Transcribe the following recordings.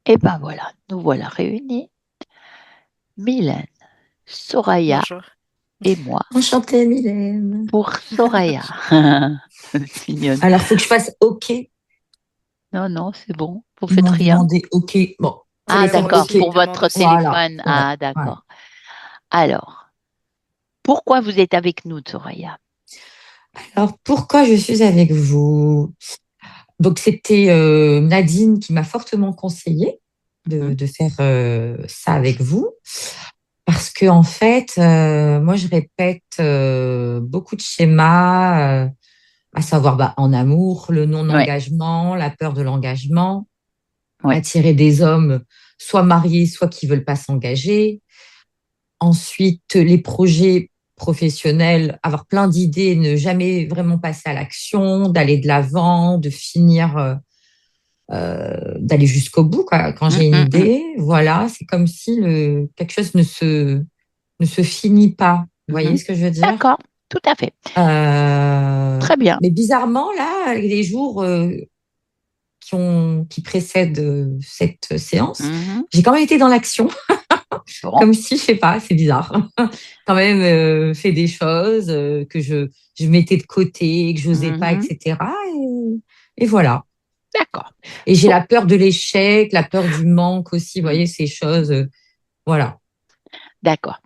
Et ben voilà, nous voilà réunis, Mylène, Soraya Bonjour. et moi, Enchantée, Mylène. pour Soraya. C'est mignonne. Alors, faut que je fasse OK. Non, non, c'est bon, vous Ils faites m'ont rien. demandé OK. Bon, faut Ah, Ouais, faire moi d'accord, aussi, OK. il me pour demande votre aussi. Voilà. téléphone. Ouais, Ah, ouais. d'accord. Alors, pourquoi vous êtes avec nous, Soraya? Alors, pourquoi je suis avec vous? Donc, c'était Nadine qui m'a fortement conseillé Mhm. de faire ça avec vous. Parce que, en fait, moi, je répète beaucoup de schémas, à savoir en amour, le Ouais, non-engagement, la peur de l'engagement, ouais, attirer des hommes soit mariés, soit qui veulent pas s'engager. Ensuite, les projets professionnels, avoir plein d'idées, ne jamais vraiment passer à l'action, d'aller de l'avant, de finir, d'aller jusqu'au bout, quoi. Quand Mm, j'ai une mm, mm. idée, voilà, c'est comme si quelque chose ne se finit pas. Vous voyez Mhm. ce que je veux dire? D'accord, tout à fait. Euh, Très bien. mais bizarrement, là, les jours qui précèdent cette séance, Mhm. j'ai quand même été dans l'action. Bon, Comme si, je sais pas, c'est bizarre. Quand même fait des choses que je mettais de côté, que j'osais pas, mhm. etc. Et voilà. D'accord. Et j'ai Bon, la peur de l'échec, la peur du manque aussi, vous mm, voyez, ces choses. Voilà. d'accord.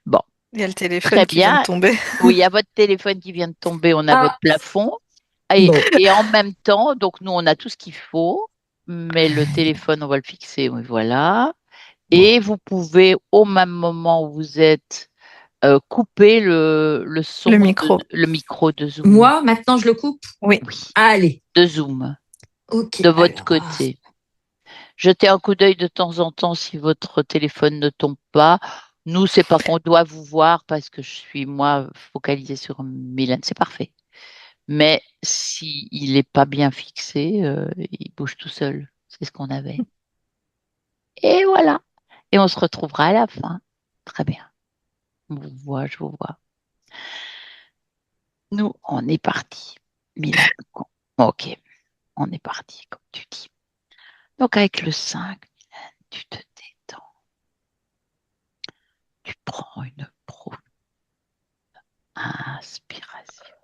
Bon, Il y a le téléphone très qui vient de bien. tomber. Oui, il y a votre téléphone qui vient de tomber, on a votre Ah, plafond. bon. Et en même temps, donc nous, on a tout ce qu'il faut, mais le téléphone, on va le fixer, oui, voilà. Bon. Et vous pouvez, au même moment où vous êtes, couper le Le son, micro. le micro de Zoom. Moi, maintenant, je le coupe. Oui. Oui, Allez. de Zoom, Ok. de votre Alors, côté. Jetez un coup d'œil de temps en temps si votre téléphone ne tombe pas. Nous, c'est pas qu'on doit vous voir parce que je suis, moi, focalisée sur Mylène. C'est parfait. Mais s'il n'est pas bien fixé, il bouge tout seul. C'est ce qu'on avait. Et voilà. Et on se retrouvera à la fin. Très bien. On vous voit, je vous vois. Nous, on est parti. Milan. Ok, on est parti, comme tu dis. Donc, avec le 5, tu te détends. Tu prends une profonde inspiration.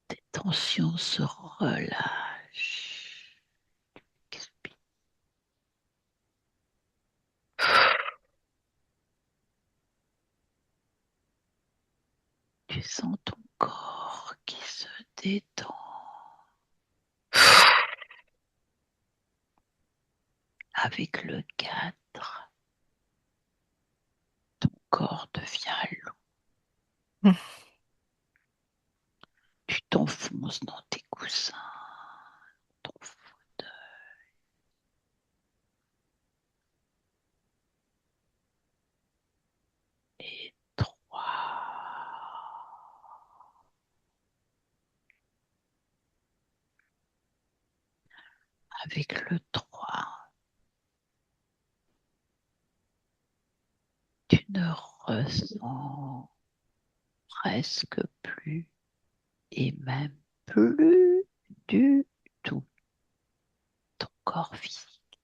Tes tensions se relâchent. Expire. Tu sens ton corps qui se détend. Avec le 4, ton corps devient lourd. Tu t'enfonces dans tes coussins, ton fauteuil. Et 3. Avec le 3, tu ne ressens presque plus et même plus du tout ton corps physique.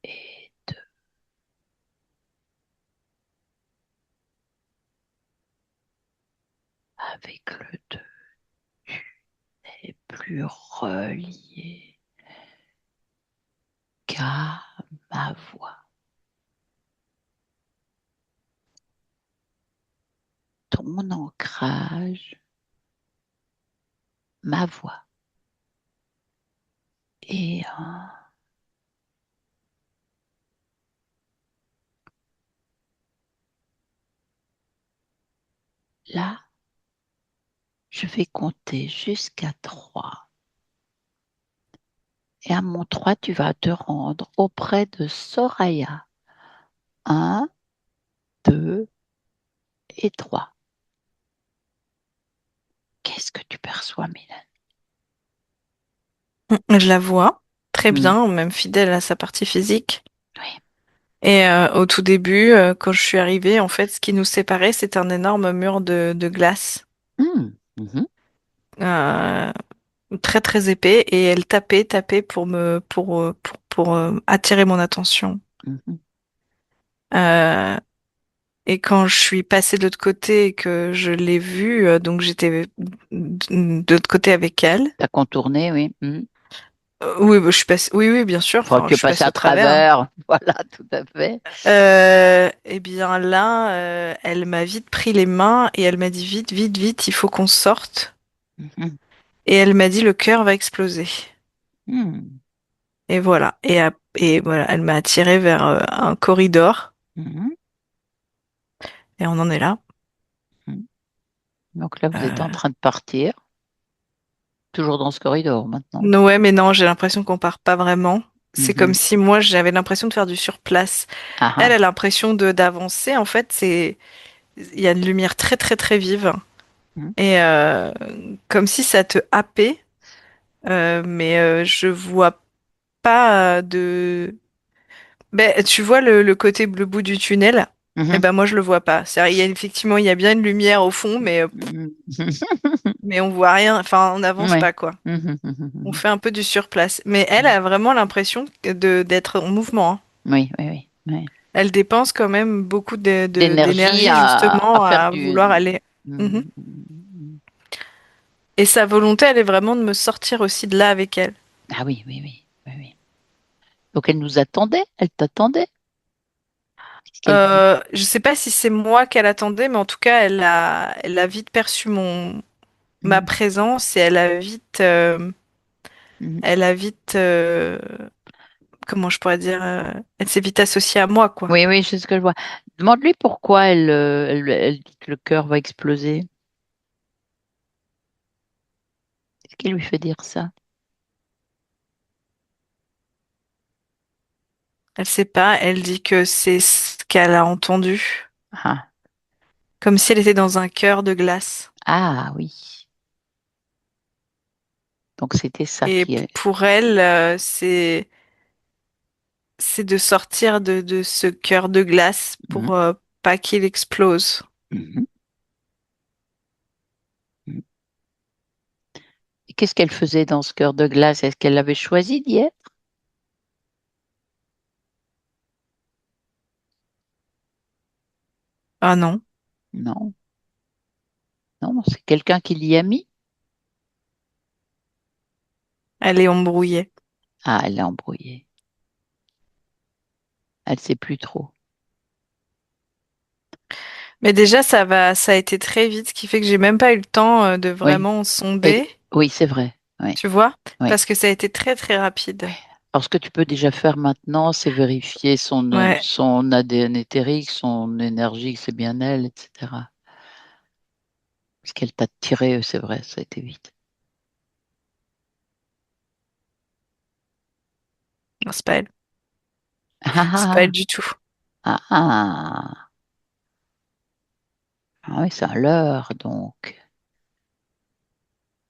Et 2, avec le 2, tu n'es plus relié qu'à ma voix. Ton ancrage, ma voix. Et là, je vais compter jusqu'à 3. Et à mon 3, tu vas te rendre auprès de Soraya. 1, 2 et 3. Qu'est-ce que tu perçois, Mylène? Je la vois très Hmm. bien, même fidèle à sa partie physique. Oui. Et au tout début, quand je suis arrivée, en fait, ce qui nous séparait, c'était un énorme mur de glace. Hmm. Mhm. euh, très très épais et elle tapait, tapait pour attirer mon attention. Mhm. Euh, et quand je suis passée de l'autre côté et que je l'ai vue, donc j'étais de l'autre côté avec elle. T'as contourné, oui. Mhm. Oui, bah, je suis passée, oui, oui, bien sûr. Enfin, Enfin, tu je es suis passé passée à au travers, hein. travers. Voilà, tout à fait. Eh bien là, elle m'a vite pris les mains et elle m'a dit vite, vite, vite, il faut qu'on sorte. Mhm. Et elle m'a dit le cœur va exploser. Mhm. Et voilà. Et voilà, elle m'a attiré vers un corridor Mhm. et on en est là. Mhm. Donc là, vous êtes en Euh, train de partir, toujours dans ce corridor maintenant. ouais, mais non, j'ai l'impression qu'on part pas vraiment. C'est comme Mhm. si moi j'avais l'impression de faire du surplace. Ah Elle ah. a l'impression de d'avancer. En fait, il y a une lumière très très très vive Mhm. et comme si ça te happait. Mais je vois pas Ben, tu vois le côté le bout du tunnel? Eh Mhm. ben moi je le vois pas. C'est-à-dire, effectivement il y a bien une lumière au fond, Mhm. mais on voit rien. Enfin, on n'avance Ouais. pas quoi. Mhm. On Mhm. fait un peu du surplace. Mais elle a vraiment l'impression de d'être en mouvement, hein. Oui, oui, oui, oui. Elle dépense quand même beaucoup D'énergie d'énergie à justement faire à du. vouloir aller. Mhm. Mhm. Mhm. Et sa volonté, elle est vraiment de me sortir aussi de là avec elle. Ah oui, oui, oui, oui, oui. Donc elle nous attendait, elle t'attendait. Qu'est-ce qu'elle dit? Je sais pas si c'est moi qu'elle attendait, mais en tout cas, elle a vite perçu ma Mhm. présence et Mhm. elle a vite, comment je pourrais dire, elle s'est vite associée à moi, quoi. Oui, oui, c'est ce que je vois. Demande-lui pourquoi elle dit que le cœur va exploser. Qu'est-ce qui lui fait dire ça? Elle sait pas, elle dit que c'est ce qu'elle a entendu, Ah, comme si elle était dans un cœur de glace. ah oui. Donc c'était ça Et qui est. pour elle, c'est de sortir de ce cœur de glace Mhm. pour pas qu'il explose. Mhm. Mhm. Et qu'est-ce qu'elle faisait dans ce cœur de glace? Est-ce qu'elle avait choisi d'y être? Ah non, Non, non, c'est quelqu'un qui l'y a mis. elle est embrouillée. Ah, elle l'a embrouillé. Elle sait plus trop. Mais déjà, ça a été très vite, ce qui fait que j'ai même pas eu le temps de Oui, vraiment oui, sonder, oui, c'est vrai. Oui, tu vois, oui. parce que ça a été très très rapide. Alors, ce que tu peux déjà faire maintenant, c'est vérifier Ouais, son ADN éthérique, son énergie, que c'est bien elle, etc. Parce qu'elle t'a tiré, c'est vrai, ça a été vite. non, c'est pas elle. C'est pas elle Ah, du tout. ah, ah, ah. Ah oui, c'est un leurre, donc.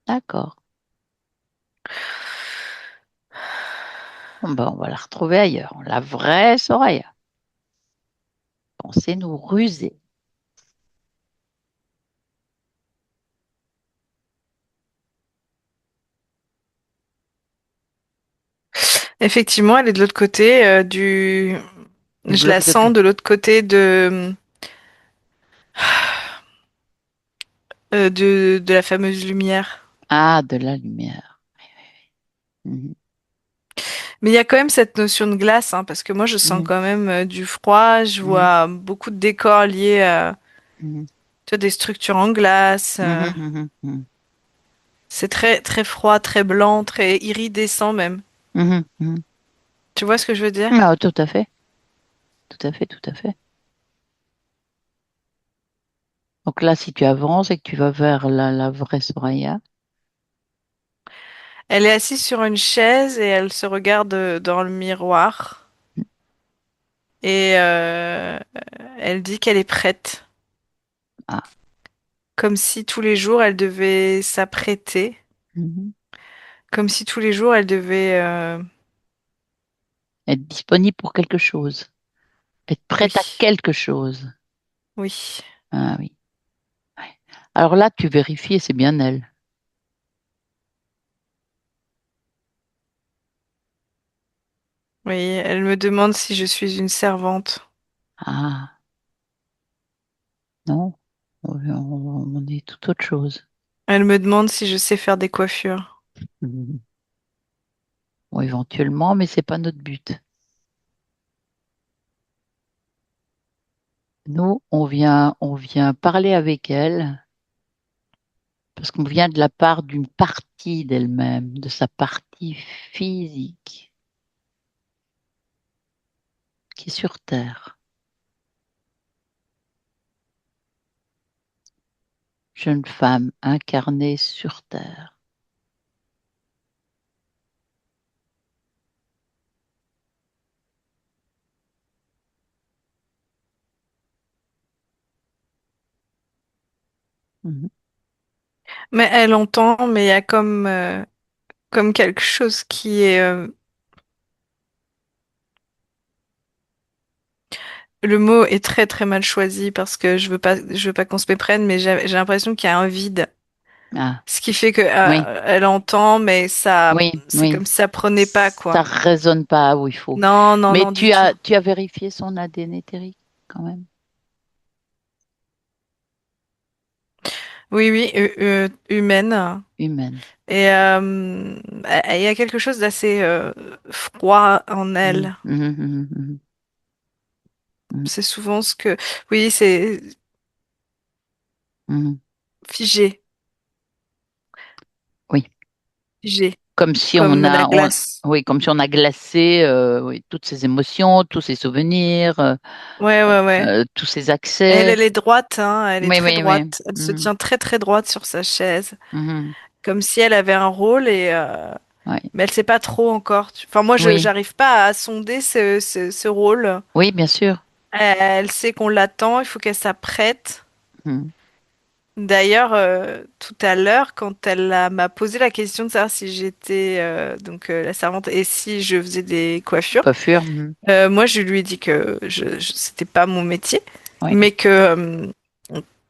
D'accord. Bon, ben, on va la retrouver ailleurs. La vraie Soraya. Pensez nous ruser. Effectivement, elle est de l'autre côté Du je la bloc de sens glace. de l'autre côté de la fameuse lumière. Ah, de la lumière. Mhm, Mais il y a quand même cette notion de glace, hein, parce que moi je sens mhm, quand même du froid. Je mhm, vois beaucoup de décors liés à, mhm, tu vois, des structures en glace. mhm, mhm, mhm, C'est très très froid, très blanc, très iridescent même. mhm, mhm. Tu vois ce que je veux dire? Ah, tout à fait, tout à fait, tout à fait. Donc là, si tu avances et que tu vas vers la vraie Soraya, Elle est assise sur une chaise et elle se regarde dans le miroir. Et elle dit qu'elle est prête. ah, Comme si tous les jours elle devait s'apprêter. mhm, Comme si tous les jours elle devait... être disponible pour quelque chose, être prête à Oui, quelque chose. oui. Ah oui. Ouais. Alors là, tu vérifies et c'est bien elle. Oui, elle me demande si je suis une servante. Ah, non, on est tout autre chose. Elle me demande si je sais faire des coiffures. Mhm. Bon, éventuellement, mais c'est pas notre but. Nous, on vient parler avec elle parce qu'on vient de la part d'une partie d'elle-même, de sa partie physique qui est sur Terre. Jeune femme incarnée sur Terre. Mhm. Mais elle entend, mais il y a comme quelque chose qui est... le mot est très très mal choisi parce que je veux pas qu'on se méprenne, mais j'ai l'impression qu'il y a un vide. Ah, Ce qui fait que oui, elle entend, mais ça, oui, c'est oui. comme si ça prenait pas, Ça quoi. résonne pas où il faut. Non, non, Mais non, du tout. tu as vérifié son ADN éthérique quand même. Oui, oui, humaine. Humaine. Et il y a quelque chose d'assez froid en Mhm, elle. mhm, mhm, mhm, mhm, C'est souvent ce que... Oui, c'est mhm. figé, Oui. figé, Comme si comme la glace. oui, comme si on a glacé oui, toutes ses émotions, tous ses souvenirs, Ouais, ouais, ouais. tous ses accès. Elle est droite, hein, elle est Oui, très oui, oui. droite. Elle se Mhm, tient très, très droite sur sa chaise, mhm. comme si elle avait un rôle et... Ouais. mais elle sait pas trop encore. Enfin, moi, Oui, j'arrive pas à sonder ce rôle. oui, bien sûr. Elle sait qu'on l'attend, il faut qu'elle s'apprête. Mhm. D'ailleurs, tout à l'heure, quand m'a posé la question de savoir si j'étais la servante et si je faisais des coiffures, Coiffure. Mhm. moi je lui ai dit que c'était pas mon métier, Oui, mais que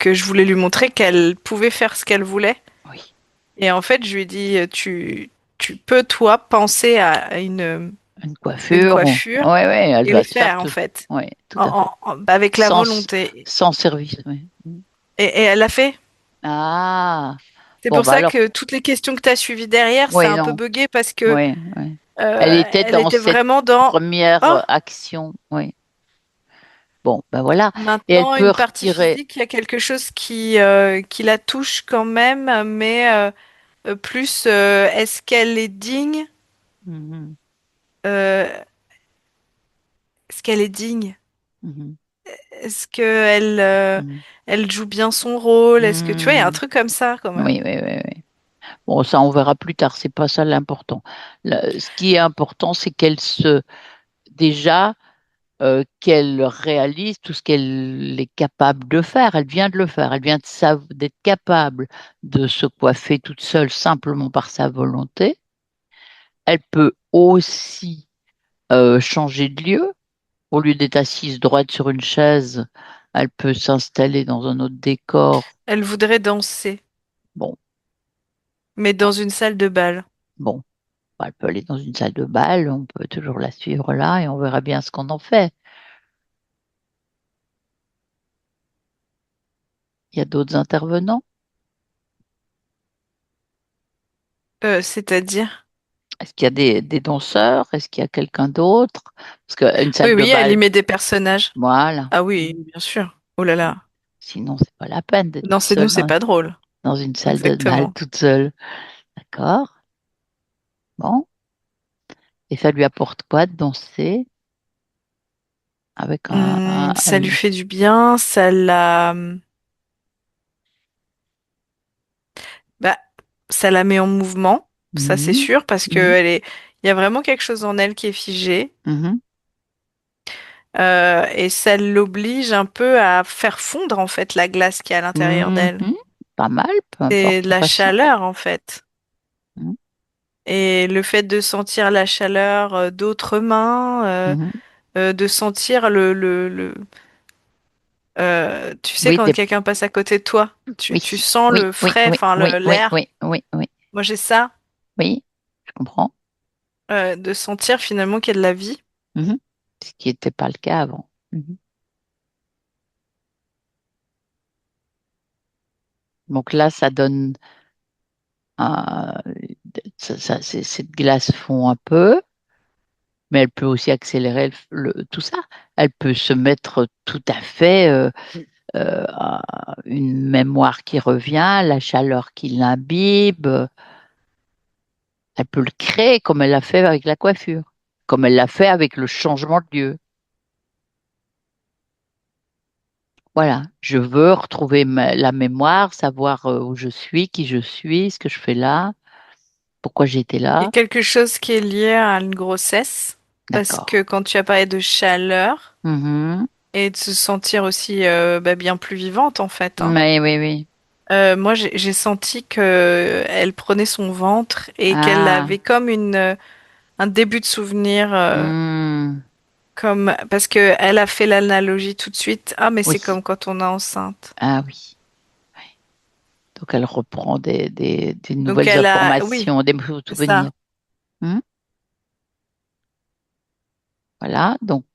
je voulais lui montrer qu'elle pouvait faire ce qu'elle voulait. oui. Et en fait, je lui ai dit tu peux toi penser à Une une coiffure. coiffure Oui, oui, elle et va le te faire faire en tout. fait, Oui, tout à fait. avec la Sans, volonté. sans service. Oui. Mhm. Et elle l'a fait. Ah, C'est bon, pour bah ça alors, que toutes les questions que tu as suivies derrière, ça a oui, un peu non. bugué parce que Oui, oui. Elle était elle dans était cette vraiment dans première oh, action. Oui. Bon, ben voilà. Et elle maintenant peut une partie retirer. physique, il y a quelque chose qui la touche quand même, mais plus est-ce qu'elle est digne? Mhm, Euh, est-ce qu'elle est digne? mhm, Est-ce qu'elle mhm, elle joue bien son rôle? Est-ce que tu vois, il y a un mhm. truc comme ça quand même. Oui, oui, oui, oui. Bon, ça, on verra plus tard. C'est pas ça l'important. Ce qui est important, c'est déjà, qu'elle réalise tout ce qu'elle est capable de faire. Elle vient de le faire. Elle vient d'être capable de se coiffer toute seule simplement par sa volonté. Elle peut aussi changer de lieu. Au lieu d'être assise droite sur une chaise, elle peut s'installer dans un autre décor. Elle voudrait danser, Bon, mais dans une salle de bal. bon, elle peut aller dans une salle de bal, on peut toujours la suivre là et on verra bien ce qu'on en fait. Il y a d'autres intervenants? C'est-à-dire? Est-ce qu'il y a des danseurs? Est-ce qu'il y a quelqu'un d'autre? Parce qu'une Oui, salle de oui, elle y bal, met des personnages. voilà. Ah oui, bien sûr. Oh là là. Sinon, c'est pas la peine d'être Non, toute c'est nous, seule c'est pas drôle. dans une salle de bal Exactement. toute seule. D'accord? Bon. Et ça lui apporte quoi de danser avec Ça lui fait du bien, bah, ça la met en mouvement, ça c'est Mhm, sûr, parce que mhm, il y a vraiment quelque chose en elle qui est figé, mhm. et ça l'oblige un peu à faire fondre en fait la glace qui est à l'intérieur d'elle. Mhm. Pas mal, peu C'est importe de la la façon. chaleur en fait. Mhm. Et le fait de sentir la chaleur d'autres mains, Mhm. de sentir tu sais, Oui, quand quelqu'un passe à côté de toi, oui, tu sens oui, le oui, frais, oui, enfin oui, oui, l'air. oui, oui, oui, Moi, j'ai ça, oui, je comprends. de sentir finalement qu'il y a de la vie. Mhm. Ce qui n'était pas le cas avant. Mhm. Donc là, ça donne un- cette glace fond un peu, mais elle peut aussi accélérer tout ça. Elle peut se mettre tout à fait une mémoire qui revient, la chaleur qui l'imbibe. Elle peut le créer comme elle l'a fait avec la coiffure, comme elle l'a fait avec le changement de lieu. Voilà, je veux retrouver la mémoire, savoir où je suis, qui je suis, ce que je fais là, pourquoi j'étais Il y a là. quelque chose qui est lié à une grossesse, parce D'accord. que quand tu as parlé de chaleur Mhm. et de se sentir aussi bien plus vivante en fait, hein. Oui, oui, oui. Moi j'ai senti que elle prenait son ventre et qu'elle Ah, avait comme un début de souvenir, hmm, comme parce que elle a fait l'analogie tout de suite. Ah mais oui. c'est comme quand on est enceinte. Ah oui. Donc elle reprend des Donc nouvelles elle a, oui, informations, des c'est souvenirs. ça. Hmm. Voilà, donc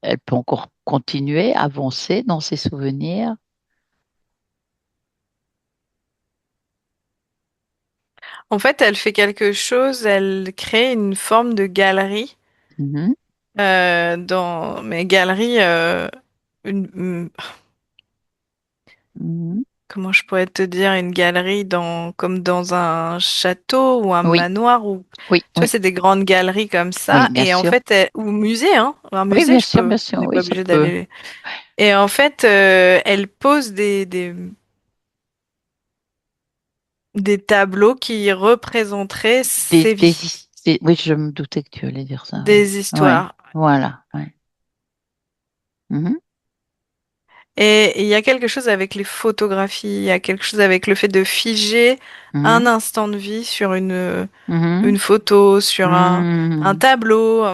elle peut encore continuer, avancer dans ses souvenirs. En fait, elle fait quelque chose, elle crée une forme de galerie Mhm, dans mes galeries. mhm. Comment je pourrais te dire, une galerie comme dans un château ou un Oui, manoir ou oui, tu vois, oui, c'est des grandes galeries comme oui, ça bien et en sûr. fait ou musée hein, un Oui, musée bien on sûr, n'est oui, pas ça obligé peut. d'aller et en fait elle pose des tableaux qui représenteraient ces vies, Oui, je me doutais que tu allais dire ça, oui. des Oui, histoires. voilà, oui. Mhm, Et il y a quelque chose avec les photographies, il y a quelque chose avec le fait de figer un mhm, instant de vie sur mhm, une photo, sur un mhm, tableau.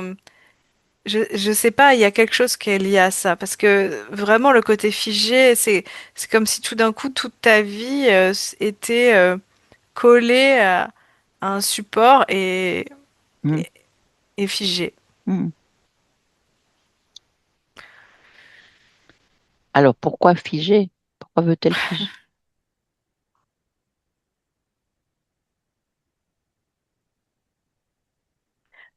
Je sais pas, il y a quelque chose qui est lié à ça. Parce que vraiment, le côté figé, c'est comme si tout d'un coup, toute ta vie était collée à un support mhm, et, et figée. mhm. Alors pourquoi figer? Pourquoi veut-elle figer?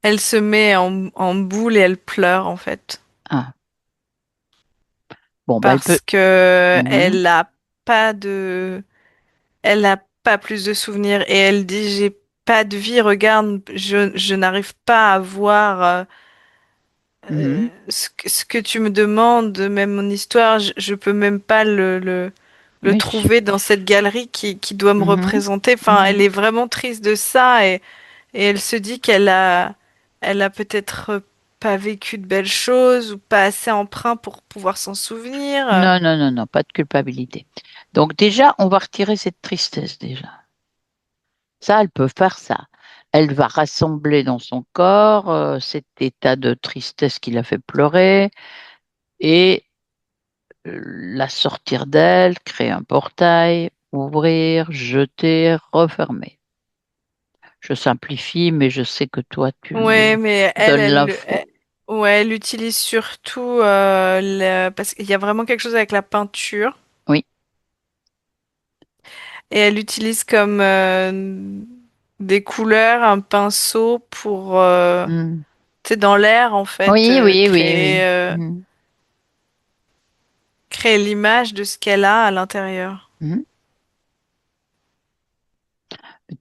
Elle se met en boule et elle pleure, en fait. Ah, bon, bah elle peut. Parce que Mhm, elle a pas plus de souvenirs et elle dit, j'ai pas de vie, regarde, je n'arrive pas à voir mhm. ce que tu me demandes, même mon histoire, je peux même pas le Oui, trouver dans cette galerie qui doit me mhm, représenter. Enfin, elle mhm. est vraiment triste de ça et elle se dit elle a peut-être pas vécu de belles choses ou pas assez emprunt pour pouvoir s'en souvenir. Non, non, non, non, pas de culpabilité. Donc déjà, on va retirer cette tristesse déjà. Ça, elle peut faire ça. Elle va rassembler dans son corps cet état de tristesse qui l'a fait pleurer et la sortir d'elle, créer un portail, ouvrir, jeter, refermer. Je simplifie, mais je sais que toi, Ouais, tu mais donnes l'info. ouais, elle utilise surtout parce qu'il y a vraiment quelque chose avec la peinture. Oui. Et elle utilise comme des couleurs, un pinceau pour, Mm. tu sais, dans l'air, en fait, Oui, oui, oui, oui. Mm. créer l'image de ce qu'elle a à l'intérieur. Mhm.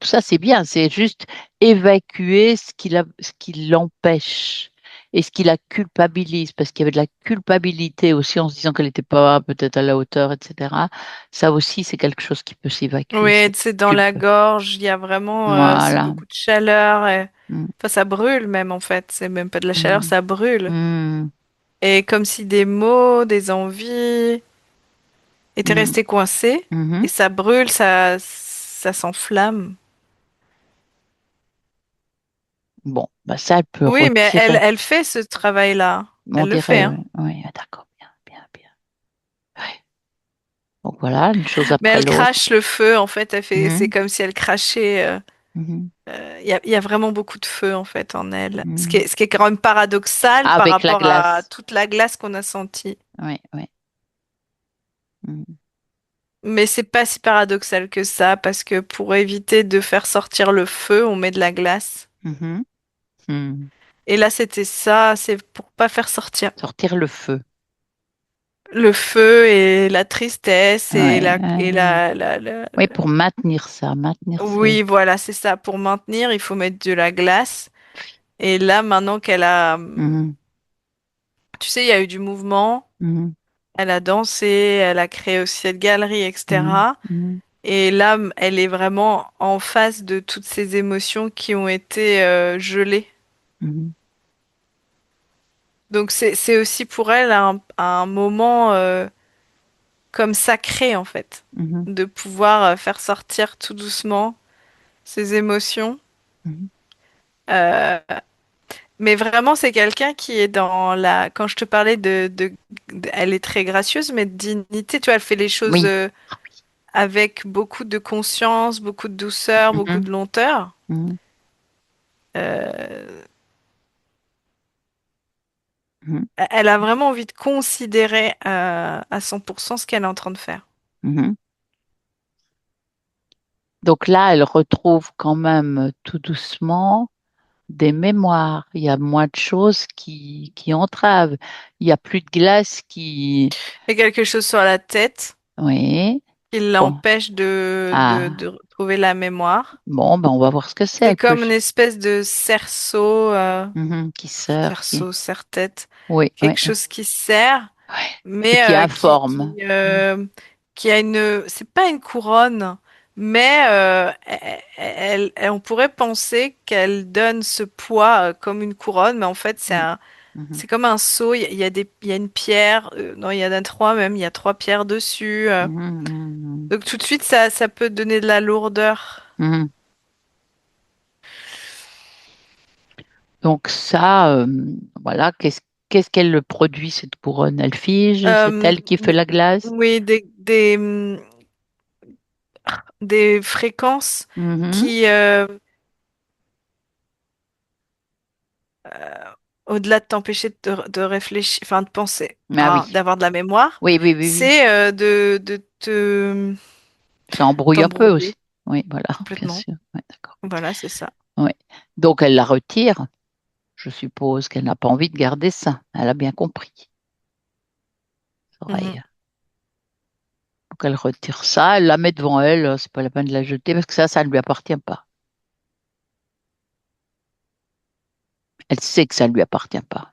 Tout ça, c'est bien, c'est juste évacuer ce qui l'empêche et ce qui la culpabilise, parce qu'il y avait de la culpabilité aussi en se disant qu'elle n'était pas peut-être à la hauteur, etc. Ça aussi, c'est quelque chose qui peut s'évacuer, Oui, cette tu sais, dans la culpe. gorge, il y a vraiment, c'est Voilà. beaucoup de chaleur. Mm, Enfin, ça brûle même, en fait. C'est même pas de la chaleur, mm, ça brûle. mm, Et comme si des mots, des envies étaient mm, restés coincés. mhm. Et ça brûle, ça s'enflamme. Bon, bah ça, elle peut Oui, mais retirer. elle fait ce travail-là. On Elle le fait, dirait, hein. oui, oui, ah, d'accord, bien, bien, bien. Ouais. Donc voilà, une chose Mais après elle l'autre. crache le feu, en fait, c'est Mhm, comme si elle crachait. mhm. Il y a vraiment beaucoup de feu en fait en elle. Mhm. Ce qui est quand même paradoxal Ah, par avec la rapport à glace. toute la glace qu'on a sentie. Oui, oui. Mhm. Mais c'est pas si paradoxal que ça, parce que pour éviter de faire sortir le feu, on met de la glace. Mhm. Mhm. Et là, c'était ça, c'est pour pas faire sortir Sortir le feu. le feu et la tristesse et Ouais, ouais. Oui, pour maintenir ça, maintenir ce. Oui, voilà, c'est ça. Pour maintenir, il faut mettre de la glace. Et là, maintenant qu'elle a, Mhm. tu sais, il y a eu du mouvement, Mhm. elle a dansé, elle a créé aussi cette galerie, Mhm. etc. Mhm. Et là, elle est vraiment en face de toutes ces émotions qui ont été gelées. Mhm. Donc c'est aussi pour elle un moment comme sacré en fait, Mhm. de pouvoir faire sortir tout doucement ses émotions. Mhm. Euh, mais vraiment, c'est quelqu'un qui est dans la... Quand je te parlais elle est très gracieuse, mais de dignité, tu vois, elle fait les choses Oui. avec beaucoup de conscience, beaucoup de douceur, beaucoup Mhm. de lenteur. Mhm. Euh, Mhm. Elle a vraiment envie de considérer à 100% ce qu'elle est en train de faire. Mhm. Donc là, elle retrouve quand même tout doucement des mémoires. Il y a moins de choses qui entravent. Il y a plus de glace qui. Il y a quelque chose sur la tête Oui. qui Bon. l'empêche Ah. de retrouver la mémoire. Bon, ben on va voir ce que c'est. C'est Elle peut. comme une espèce de cerceau, Mhm. Qui sort, qui. cerceau, serre-tête, Oui, oui. quelque chose qui serre, Et mais qui informe. qui a c'est pas une couronne, mais on pourrait penser qu'elle donne ce poids comme une couronne, mais en fait Mhm. Mhm. c'est comme un seau. Il y a une pierre, non, il y en a trois même. Il y a trois pierres dessus. Mhm. Mhm. Donc tout de suite ça peut donner de la lourdeur. Mhm. Donc ça, voilà, qu'est-ce qu'elle produit, cette couronne? Elle fige, c'est Euh, elle qui fait la glace? oui, des fréquences Mhm. qui, au-delà de t'empêcher de réfléchir, enfin de penser, Ah oui, d'avoir de la mémoire, oui, oui, oui, oui. c'est de te Ça embrouille un peu aussi. t'embrouiller Oui, voilà, bien complètement. sûr. Ouais, d'accord. Voilà, c'est ça. Oui. Donc elle la retire. Je suppose qu'elle n'a pas envie de garder ça. Elle a bien compris. Mhm. Oreille. Donc elle retire ça, elle la met devant elle. C'est pas la peine de la jeter parce que ça ne lui appartient pas. Elle sait que ça ne lui appartient pas.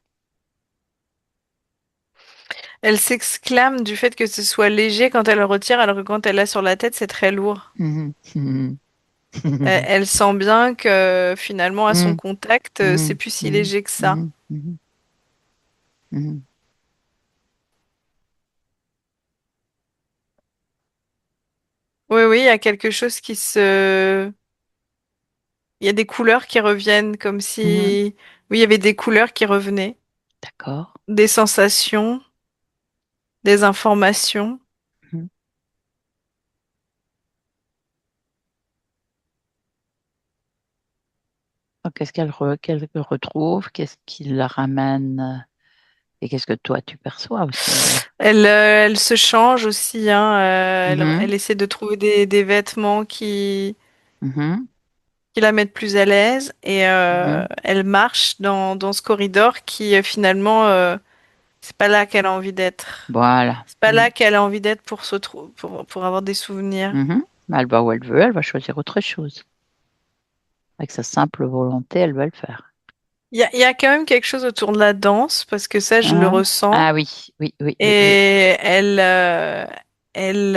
Elle s'exclame du fait que ce soit léger quand elle le retire, alors que quand elle l'a sur la tête, c'est très lourd. Mhm. Mhm. Elle sent bien que finalement, à son Mhm. contact, c'est Mhm. plus si Mhm. léger que ça. Mhm. Mhm. Mhm. Oui, oui, il y a quelque chose qui se... Il y a des couleurs qui reviennent comme Mhm. si... Oui, il y avait des couleurs qui revenaient, D'accord. des sensations, des informations. Mhm. Donc, qu'elle retrouve? Qu'est-ce qui la ramène? Et qu'est-ce que toi, tu perçois aussi? Elle se change aussi, hein, Mhm. elle essaie de trouver des vêtements Mhm. qui la mettent plus à l'aise et Mhm. elle marche dans ce corridor qui finalement, c'est pas là qu'elle a envie d'être. Voilà. C'est pas Mhm. là qu'elle a envie d'être pour avoir des souvenirs. Mhm. Elle va où elle veut, elle va choisir autre chose. Avec sa simple volonté, elle va le faire. Il y a quand même quelque chose autour de la danse parce que ça, je le Hein. ressens. Ah oui, oui, oui, oui, oui. Et elle, elle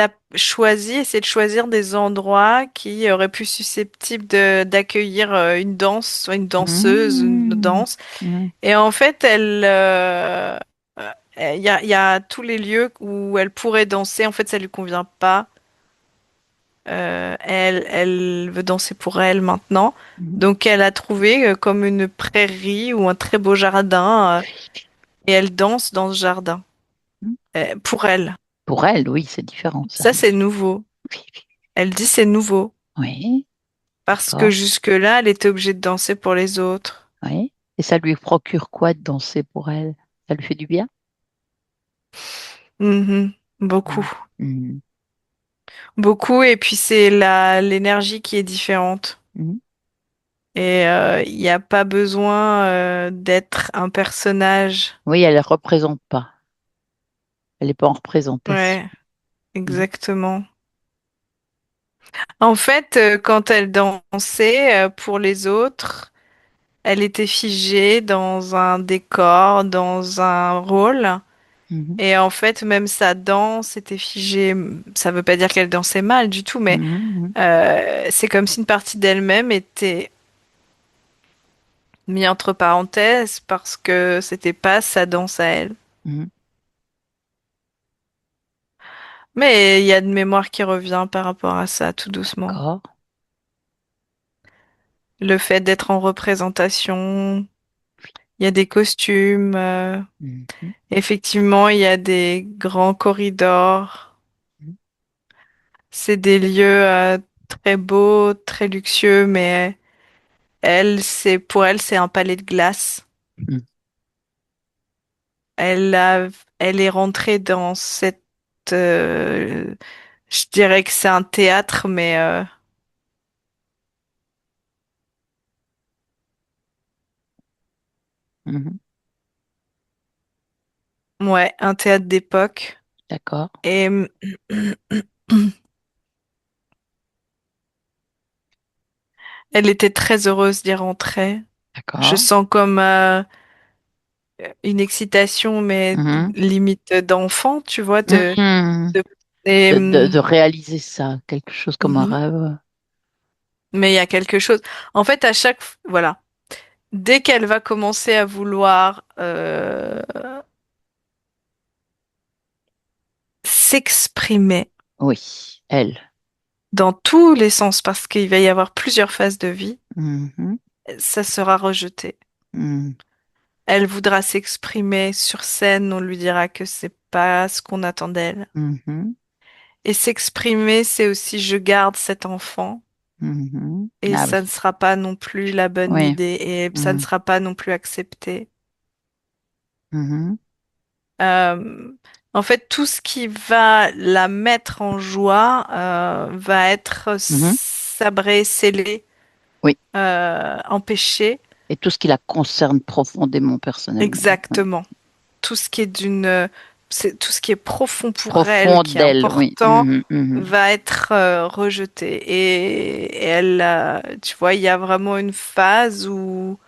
a choisi, essayé de choisir des endroits qui auraient pu susceptibles d'accueillir une danse, soit une danseuse, une Mhm. danse. Mhm. Et en fait, il y a tous les lieux où elle pourrait danser. En fait, ça lui convient pas. Elle veut danser pour elle maintenant. Mhm. Donc, elle a trouvé comme une prairie ou un très beau jardin, et elle danse dans ce jardin, pour elle. Pour elle, oui, c'est différent, ça. Ça, c'est nouveau. Oui, oui. Elle dit c'est nouveau. Oui, Parce que d'accord. jusque-là, elle était obligée de danser pour les autres. Oui. Et ça lui procure quoi de danser pour elle? Ça lui fait du bien? Mhm. Mm. Beaucoup. Mm. Beaucoup. Et puis c'est l'énergie qui est différente. Mm. Et il n'y a pas besoin d'être un personnage. Oui, elle ne représente pas. Elle n'est pas en représentation. Ouais, Mm. exactement. En fait, quand elle dansait pour les autres, elle était figée dans un décor, dans un rôle. Mhm. Et en fait, même sa danse était figée. Ça veut pas dire qu'elle dansait mal du tout, mais Mhm. c'est comme si une partie d'elle-même était mise entre parenthèses parce que c'était pas sa danse à elle. Mhm. Mais il y a de mémoire qui revient par rapport à ça, tout doucement. D'accord. Le fait d'être en représentation, il y a des costumes. Mhm. Effectivement, il y a des grands corridors. Mhm. C'est des lieux très beaux, très luxueux, mais pour elle, c'est un palais de glace. Mhm. Elle a, elle est rentrée dans je dirais que c'est un théâtre, mais Mhm. ouais, un théâtre d'époque. D'accord. Et elle était très heureuse d'y rentrer. Je D'accord. sens comme une excitation, mais Mhm. limite d'enfant, tu vois, Mhm. de, et, De réaliser ça, quelque chose comme un mhm. rêve. Mais il y a quelque chose. En fait, voilà, dès qu'elle va commencer à vouloir s'exprimer Oui, elle. dans tous les sens, parce qu'il va y avoir plusieurs phases de vie, Mhm. ça sera rejeté. Mhm. Elle voudra s'exprimer sur scène, on lui dira que c'est pas ce qu'on attend d'elle. Mhm. Et s'exprimer, c'est aussi je garde cet enfant. Mhm. Et Ah ça ne oui. sera pas non plus la bonne Oui. idée et ça ne Mhm. sera pas non plus accepté. Mhm. Euh, En fait, tout ce qui va la mettre en joie va être Mhm. sabré, scellé, Oui. empêché. Et tout ce qui la concerne profondément personnellement. Oui. Exactement. Tout ce qui est tout ce qui est profond pour elle, Profonde qui est d'elle, oui. important, Mhm. Mhm. va être rejeté. Et elle, tu vois, il y a vraiment une phase où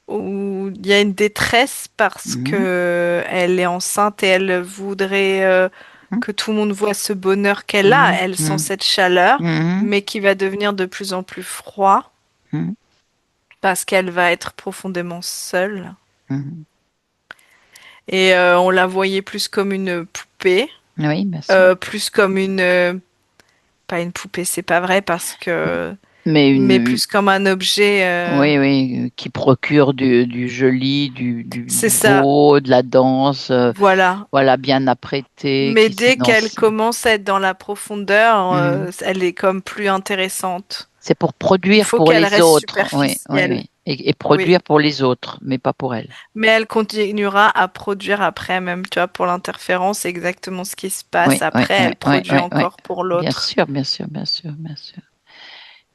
il y a une détresse parce Mhm. que elle est enceinte et elle voudrait Mhm. que tout le monde voit ce bonheur qu'elle a. Mhm. Elle sent Mhm. cette chaleur, Mhm. mais qui va devenir de plus en plus froid Mhm. parce qu'elle va être profondément seule. Mhm. Et on la voyait plus comme une poupée, Oui, bien sûr. plus comme pas une poupée, c'est pas vrai Mais mais une, plus comme un objet. oui, oui, qui procure du joli, C'est du ça, beau, de la danse, voilà. voilà, bien apprêtée, Mais qui sait dès qu'elle danser. commence à être dans la profondeur, Mhm. elle est comme plus intéressante. C'est pour Il produire faut pour qu'elle les reste autres, oui, oui, superficielle. oui. Et Oui. produire pour les autres, mais pas pour elle. Mais elle continuera à produire après, même, tu vois, pour l'interférence, c'est exactement ce qui se passe. Oui, oui, Après, oui, elle oui, produit oui, oui. encore pour Bien l'autre. sûr, bien sûr, bien sûr, bien sûr.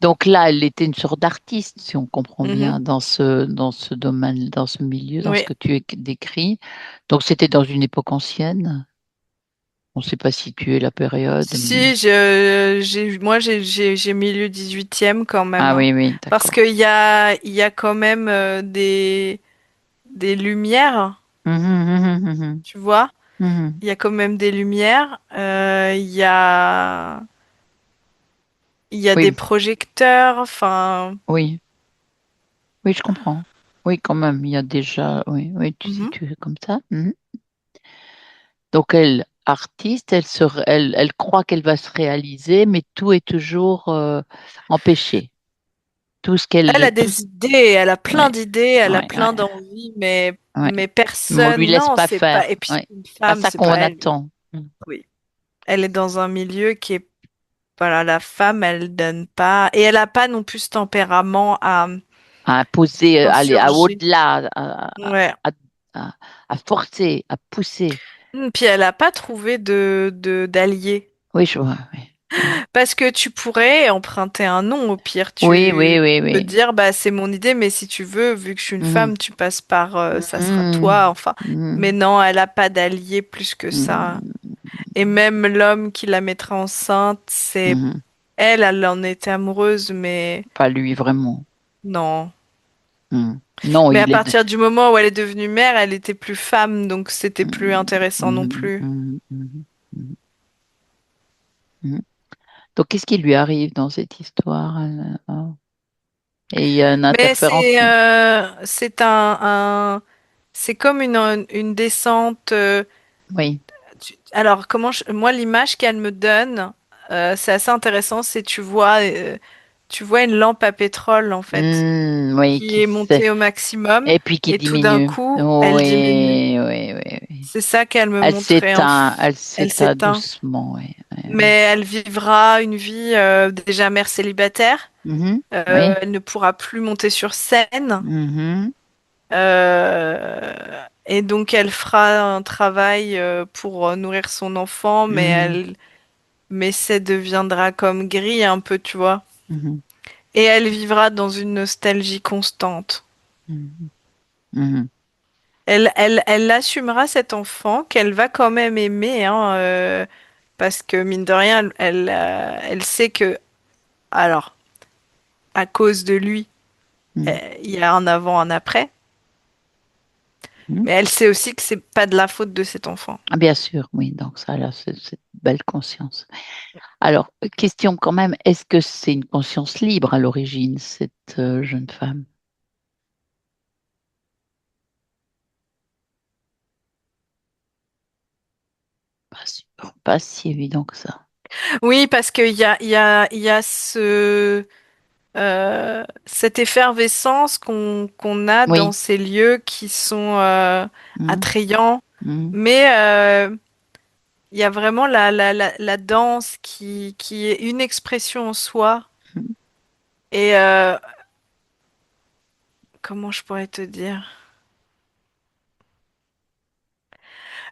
Donc là, elle était une sorte d'artiste, si on comprend Mhm. bien, dans ce domaine, dans ce milieu, dans ce Oui. que tu décris. Donc c'était dans une époque ancienne. On ne sait pas situer la période. Si, moi, j'ai mis le 18e quand même, Ah hein. oui, oui, Parce d'accord. qu'il y a quand même des lumières, Mhm, mhm, tu vois. mhm, mhm. Il y a quand même des lumières. Il y a des Oui, projecteurs. Enfin, oui, oui, je comprends. Oui, quand même, il y a déjà, oui, oui, tu mhm. situes comme ça. Mhm. Donc elle, artiste, elle croit qu'elle va se réaliser, mais tout est toujours empêché. Tout ce Elle qu'elle, a tout, des idées, elle a plein ouais, d'idées, elle a ouais, ouais, plein d'envies, ouais. mais Mais on lui personne, laisse non, pas c'est pas. Et faire. puis Ouais. une Pas femme, ça c'est pas qu'on elle. attend. Oui, elle est dans un milieu qui est voilà, la femme, elle donne pas, et elle a pas non plus ce tempérament À poser, aller à s'insurger. au-delà, Ouais. à, à- à forcer, à pousser. Puis elle a pas trouvé d'allié. Oui, je vois. Oui, oui, Parce que tu pourrais emprunter un nom au pire. oui, oui, Tu oui. peux te Oui. dire, bah c'est mon idée, mais si tu veux, vu que je suis une Mhm, femme, tu passes par, ça sera toi. mhm, Enfin, mais mhm, non, elle a pas d'allié plus que ça. mhm, Et même l'homme qui la mettra enceinte, c'est mhm. elle, elle en était amoureuse, mais Pas lui, vraiment. non. Mhm. Non, Mais à il est. partir du moment où elle est devenue mère, elle était plus femme, donc c'était plus Mhm, intéressant non mhm, plus. mhm, mhm, mhm, mhm. Donc, qu'est-ce qui lui arrive dans cette histoire? Et il y a une Mais interférence. c'est c'est comme une descente. Oui. Alors, moi, l'image qu'elle me donne, c'est assez intéressant. C'est tu vois une lampe à pétrole, en fait, Oui, qui qui est sait. montée au maximum Et puis qui et tout d'un diminue. coup, elle diminue. Oui, oui, oui, oui. C'est ça qu'elle me montrait. Elle Elle s'éteint s'éteint. doucement, oui. Oui, Mais oui. elle vivra une vie déjà mère célibataire. Mhm, oui. Elle ne pourra plus monter sur scène. Mhm, Et donc elle fera un travail pour nourrir son enfant, mhm, mais ça deviendra comme gris un peu, tu vois. mhm, Et elle vivra dans une nostalgie constante. mhm, mhm, Elle assumera cet enfant qu'elle va quand même aimer, hein, parce que mine de rien, elle sait que, alors, à cause de lui, mhm, il y a un avant, un après, mhm. mais elle sait aussi que c'est pas de la faute de cet enfant. Ah, bien sûr, oui. Donc ça, là, c'est cette belle conscience. Alors, question quand même, est-ce que c'est une conscience libre à l'origine, cette jeune femme? Pas si évident que ça. Oui, parce il y a cette effervescence qu'on a dans Oui. ces lieux qui sont Mhm, attrayants, mhm, mais il y a vraiment la danse qui est une expression en soi. mhm, Et comment je pourrais te dire?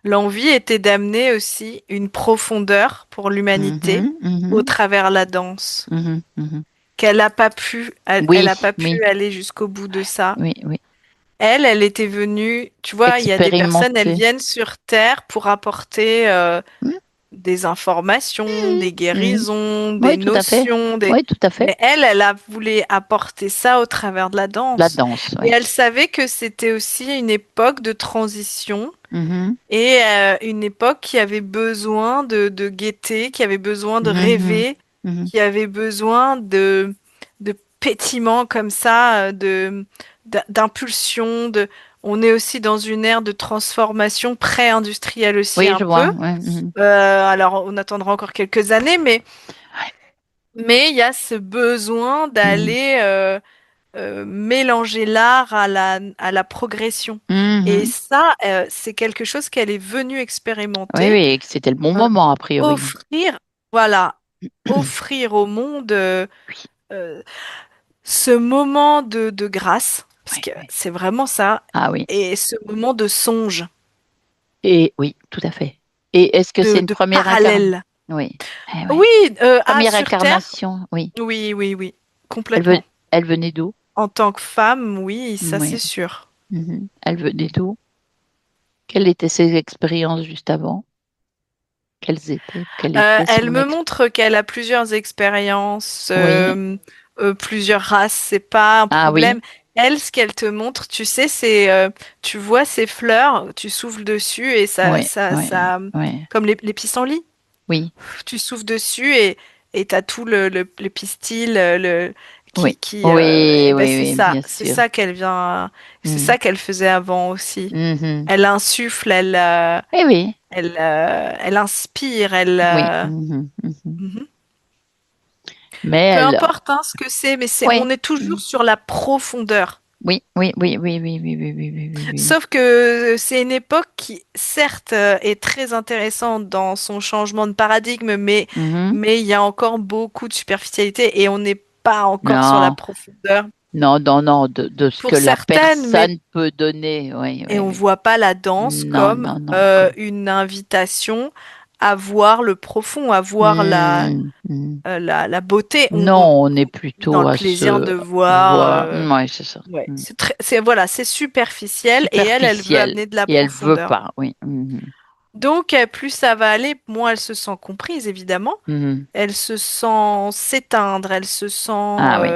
L'envie était d'amener aussi une profondeur pour l'humanité mhm, au mhm, travers la danse, mhm, mhm. qu'elle n'a pas pu, elle Oui, a pas oui, pu aller jusqu'au bout de ça. oui, oui. Elle était venue, tu vois, il y a des personnes, elles Expérimenter. viennent sur Terre pour apporter Mhm, des informations, des mhm. guérisons, des Oui, tout à fait. notions, Oui, tout à fait. mais elle a voulu apporter ça au travers de la La danse. danse, Et oui. elle savait que c'était aussi une époque de transition Mhm, et une époque qui avait besoin de gaieté, qui avait besoin de mhm, rêver, mhm, qui avait besoin de pétillement comme ça, d'impulsion, on est aussi dans une ère de transformation pré-industrielle aussi oui, un je vois. peu. Ouais, mhm. Alors on attendra encore quelques années, Ouais, mais il y a ce besoin mhm, d'aller mélanger l'art à la progression. Et mhm. ça, c'est quelque chose qu'elle est venue Oui, expérimenter, oui, et que c'était le bon euh, moment, a priori. offrir, voilà, offrir au monde Oui, euh, ce moment de grâce, parce oui, que oui. c'est vraiment ça, Ah oui. et ce moment de songe, Et oui, tout à fait. Et est-ce que c'est une de première incarnation? parallèle. Oui. Eh Oui, oui. Première sur Terre, incarnation, oui. oui, oui, oui, Elle ve- complètement. elle venait d'où? En tant que femme, oui, ça c'est Oui. sûr. Mhm. Elle venait d'où? Quelles étaient ses expériences juste avant? Quelle était Elle son me ex? montre qu'elle a plusieurs expériences, Oui. plusieurs races, c'est pas un Ah problème. oui. Elle, ce qu'elle te montre, tu sais, tu vois ces fleurs, tu souffles dessus et Oui. Oui. Oui. comme les pissenlits, Oui. tu souffles dessus et t'as tout le pistil, Oui. eh Oui. ben Oui. Oui. Bien sûr. c'est Mhm. ça qu'elle faisait avant aussi. Mhm. Elle insuffle, Oui. Oui. elle inspire, Oui. Mhm. Mhm. Mhm. Mais Peu elle. importe hein, ce que c'est, Oui. on est toujours Mhm. sur la profondeur. Oui, oui, oui, oui, oui, oui, oui, oui, oui, oui, oui. Sauf que c'est une époque qui, certes, est très intéressante dans son changement de paradigme, Mhm. mais il y a encore beaucoup de superficialité et on n'est pas encore sur la Non, profondeur. non, non, non, de ce que Pour la certaines, mais personne peut donner. Oui, et oui, on oui. voit pas la danse Non, comme non, non. Comme... une invitation à voir le profond, à voir Hmm, hmm. la beauté. Non, on est Dans plutôt le à plaisir se de voir. voir. Ouais, c'est ça. Ouais, Hmm. voilà, c'est superficiel et elle veut Superficielle. amener de la Et elle veut profondeur. pas. Oui. Mhm. Donc, plus ça va aller, moins elle se sent comprise, évidemment. Mhm. Elle se sent s'éteindre, elle se sent Ah oui.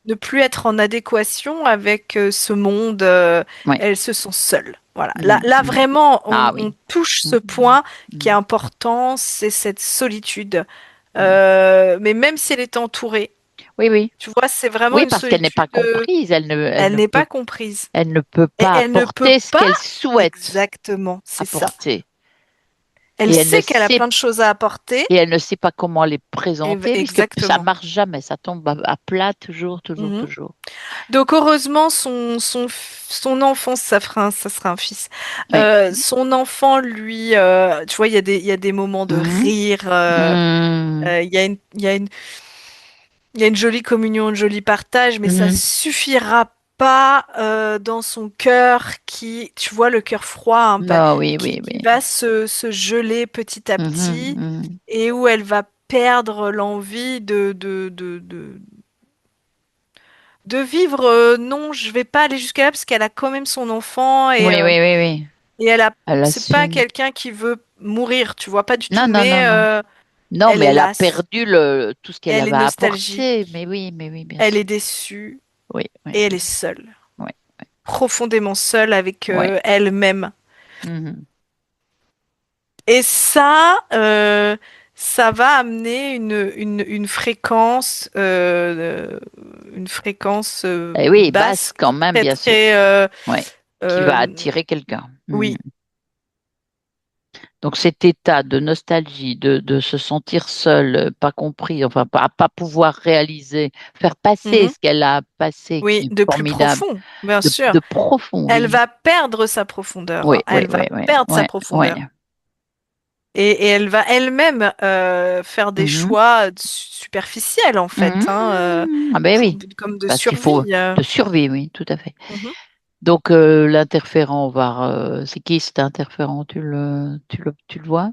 ne plus être en adéquation avec ce monde. Oui. Elle se sent seule. Voilà. Là, Mhm. là Mhm. vraiment, Ah on oui. touche ce Mhm. point qui est Mhm. important, c'est cette solitude. Mhm. Mais même si elle est entourée, Oui, oui. tu vois, c'est vraiment Oui, une parce qu'elle n'est pas solitude. comprise. Elle n'est pas comprise. Elle ne peut Et pas elle ne peut apporter ce pas qu'elle souhaite exactement, c'est ça. apporter. Elle Et elle ne sait qu'elle a sait, plein de choses à apporter. et elle ne sait pas comment les présenter, puisque ça Exactement. marche jamais. Ça tombe à plat toujours, toujours, Mhm. toujours. Donc heureusement, son enfant, ça sera un fils. Oui. Son enfant, lui, tu vois, il y a des moments de Mhm. rire. Mhm. Il y a une jolie communion, un joli partage, mais ça Mhm. suffira pas dans son cœur qui, tu vois, le cœur froid un peu, Ah oui, oui, qui oui. va se geler petit à Mhm. petit Mhm. et où elle va perdre l'envie de vivre. Non, je vais pas aller jusqu'à là parce qu'elle a quand même son enfant Oui, oui, oui, oui. et elle a, Elle c'est pas assume. quelqu'un qui veut mourir, tu vois, pas du tout, Non, non, non, mais non. Non, elle mais est elle a lasse, perdu tout ce qu'elle elle est avait nostalgique, apporté. Mais oui, bien elle sûr. est déçue Oui, oui, et elle est oui. seule. Oui, Profondément seule avec oui. elle-même. Mhm. Et ça va amener une fréquence Et oui, basse basse, quand même, très bien sûr. très, Oui. Qui va euh, attirer quelqu'un. Mhm. oui. Donc cet état de nostalgie, de se sentir seule, pas compris, enfin pas pouvoir réaliser, faire passer Mhm. ce qu'elle a passé, Oui, qui est de plus formidable, profond, bien de sûr. profond, Elle oui. va perdre sa profondeur, Oui, hein. oui, Elle va oui, oui, perdre oui, sa oui. profondeur. Et elle va elle-même faire des Mhm. choix superficiels, en fait, hein, Mhm. Ah ben oui, comme de parce qu'il faut survie. de survie, oui, tout à fait. Mhm. Donc l'interférent va, c'est qui cet interférent? Tu le vois?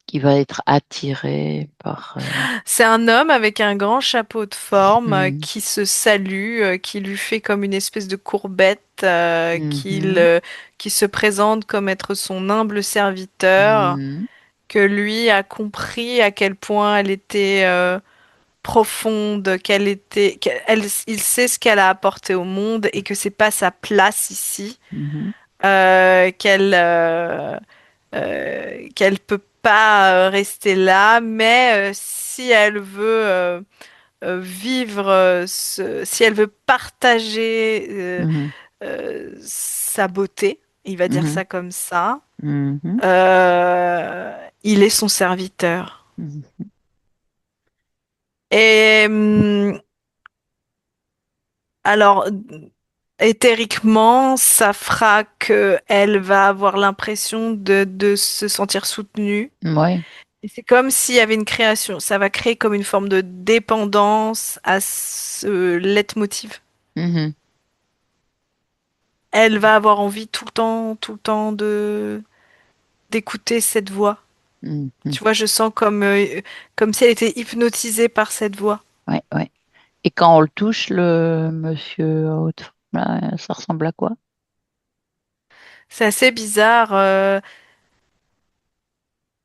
Qui va être attiré par. C'est un homme avec un grand chapeau de forme Mhm. qui se salue, qui lui fait comme une espèce de courbette, Mhm. qui se présente comme être son humble serviteur, Mhm. que lui a compris à quel point elle était profonde, il sait ce qu'elle a apporté au monde et que c'est pas sa place ici, Mhm. qu'elle peut pas rester là, mais si elle veut vivre, si elle veut partager Mhm. sa beauté, il va dire Mhm. ça comme ça, Mhm. il est son serviteur. Mhm. Et alors, éthériquement, ça fera que elle va avoir l'impression de se sentir soutenue. Ouais. Et c'est comme s'il y avait une création. Ça va créer comme une forme de dépendance à ce leitmotiv. Mhm. Elle va avoir envie tout le temps d'écouter cette voix. Mhm. Tu vois, je sens comme si elle était hypnotisée par cette voix. Ouais, ouais. Et quand on le touche, le monsieur à haute forme, là, ça ressemble à quoi? C'est assez bizarre.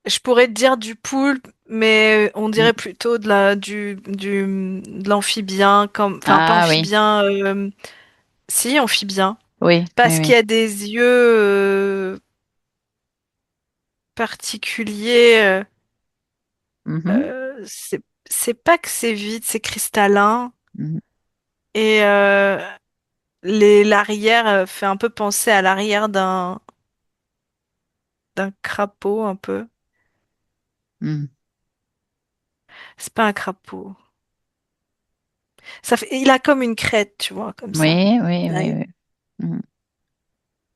Je pourrais te dire du poulpe, mais on Mm. dirait plutôt de l'amphibien, enfin pas Ah oui, amphibien, si amphibien, oui, oui, parce qu'il oui. y a des yeux particuliers. Mhm. C'est pas que c'est vide, c'est cristallin Mhm. et l'arrière fait un peu penser à l'arrière d'un crapaud un peu. Mhm. C'est pas un crapaud. Ça fait, il a comme une crête, tu vois, comme ça. Oui, oui, Il a oui, une oui. Mhm.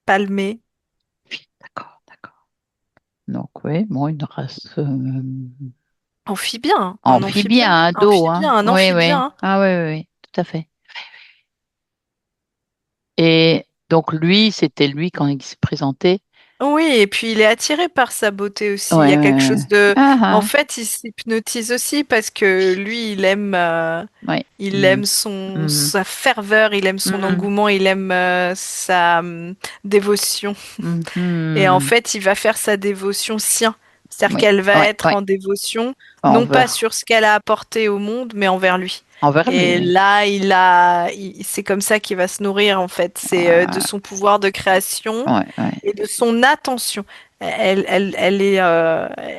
palmée. D'accord, d'accord. Donc, oui, bon, une race Amphibien, hein, un amphibien, amphibien, un dos, hein. un Oui, amphibien, oui. hein. Ah, oui, oui, oui, tout à fait. Et donc, lui, c'était lui quand il s'est présenté. Oui, et puis il est attiré par sa beauté aussi. Il y Ouais, a quelque ouais, ouais. chose de... Ah, En ah, fait, il s'hypnotise aussi parce que lui, ouais. il Mhm, aime son, mhm, sa ferveur, il aime son mhm, engouement, il aime sa dévotion. Et en mhm. fait, il va faire sa dévotion sien. C'est-à-dire Oui, qu'elle va ouais, être ouais. en dévotion, non pas Envers, sur ce qu'elle a apporté au monde, mais envers lui. envers lui, Et oui. là, c'est comme ça qu'il va se nourrir, en fait. C'est de Ouais, son pouvoir de création ouais, ouais. et de son attention. Elle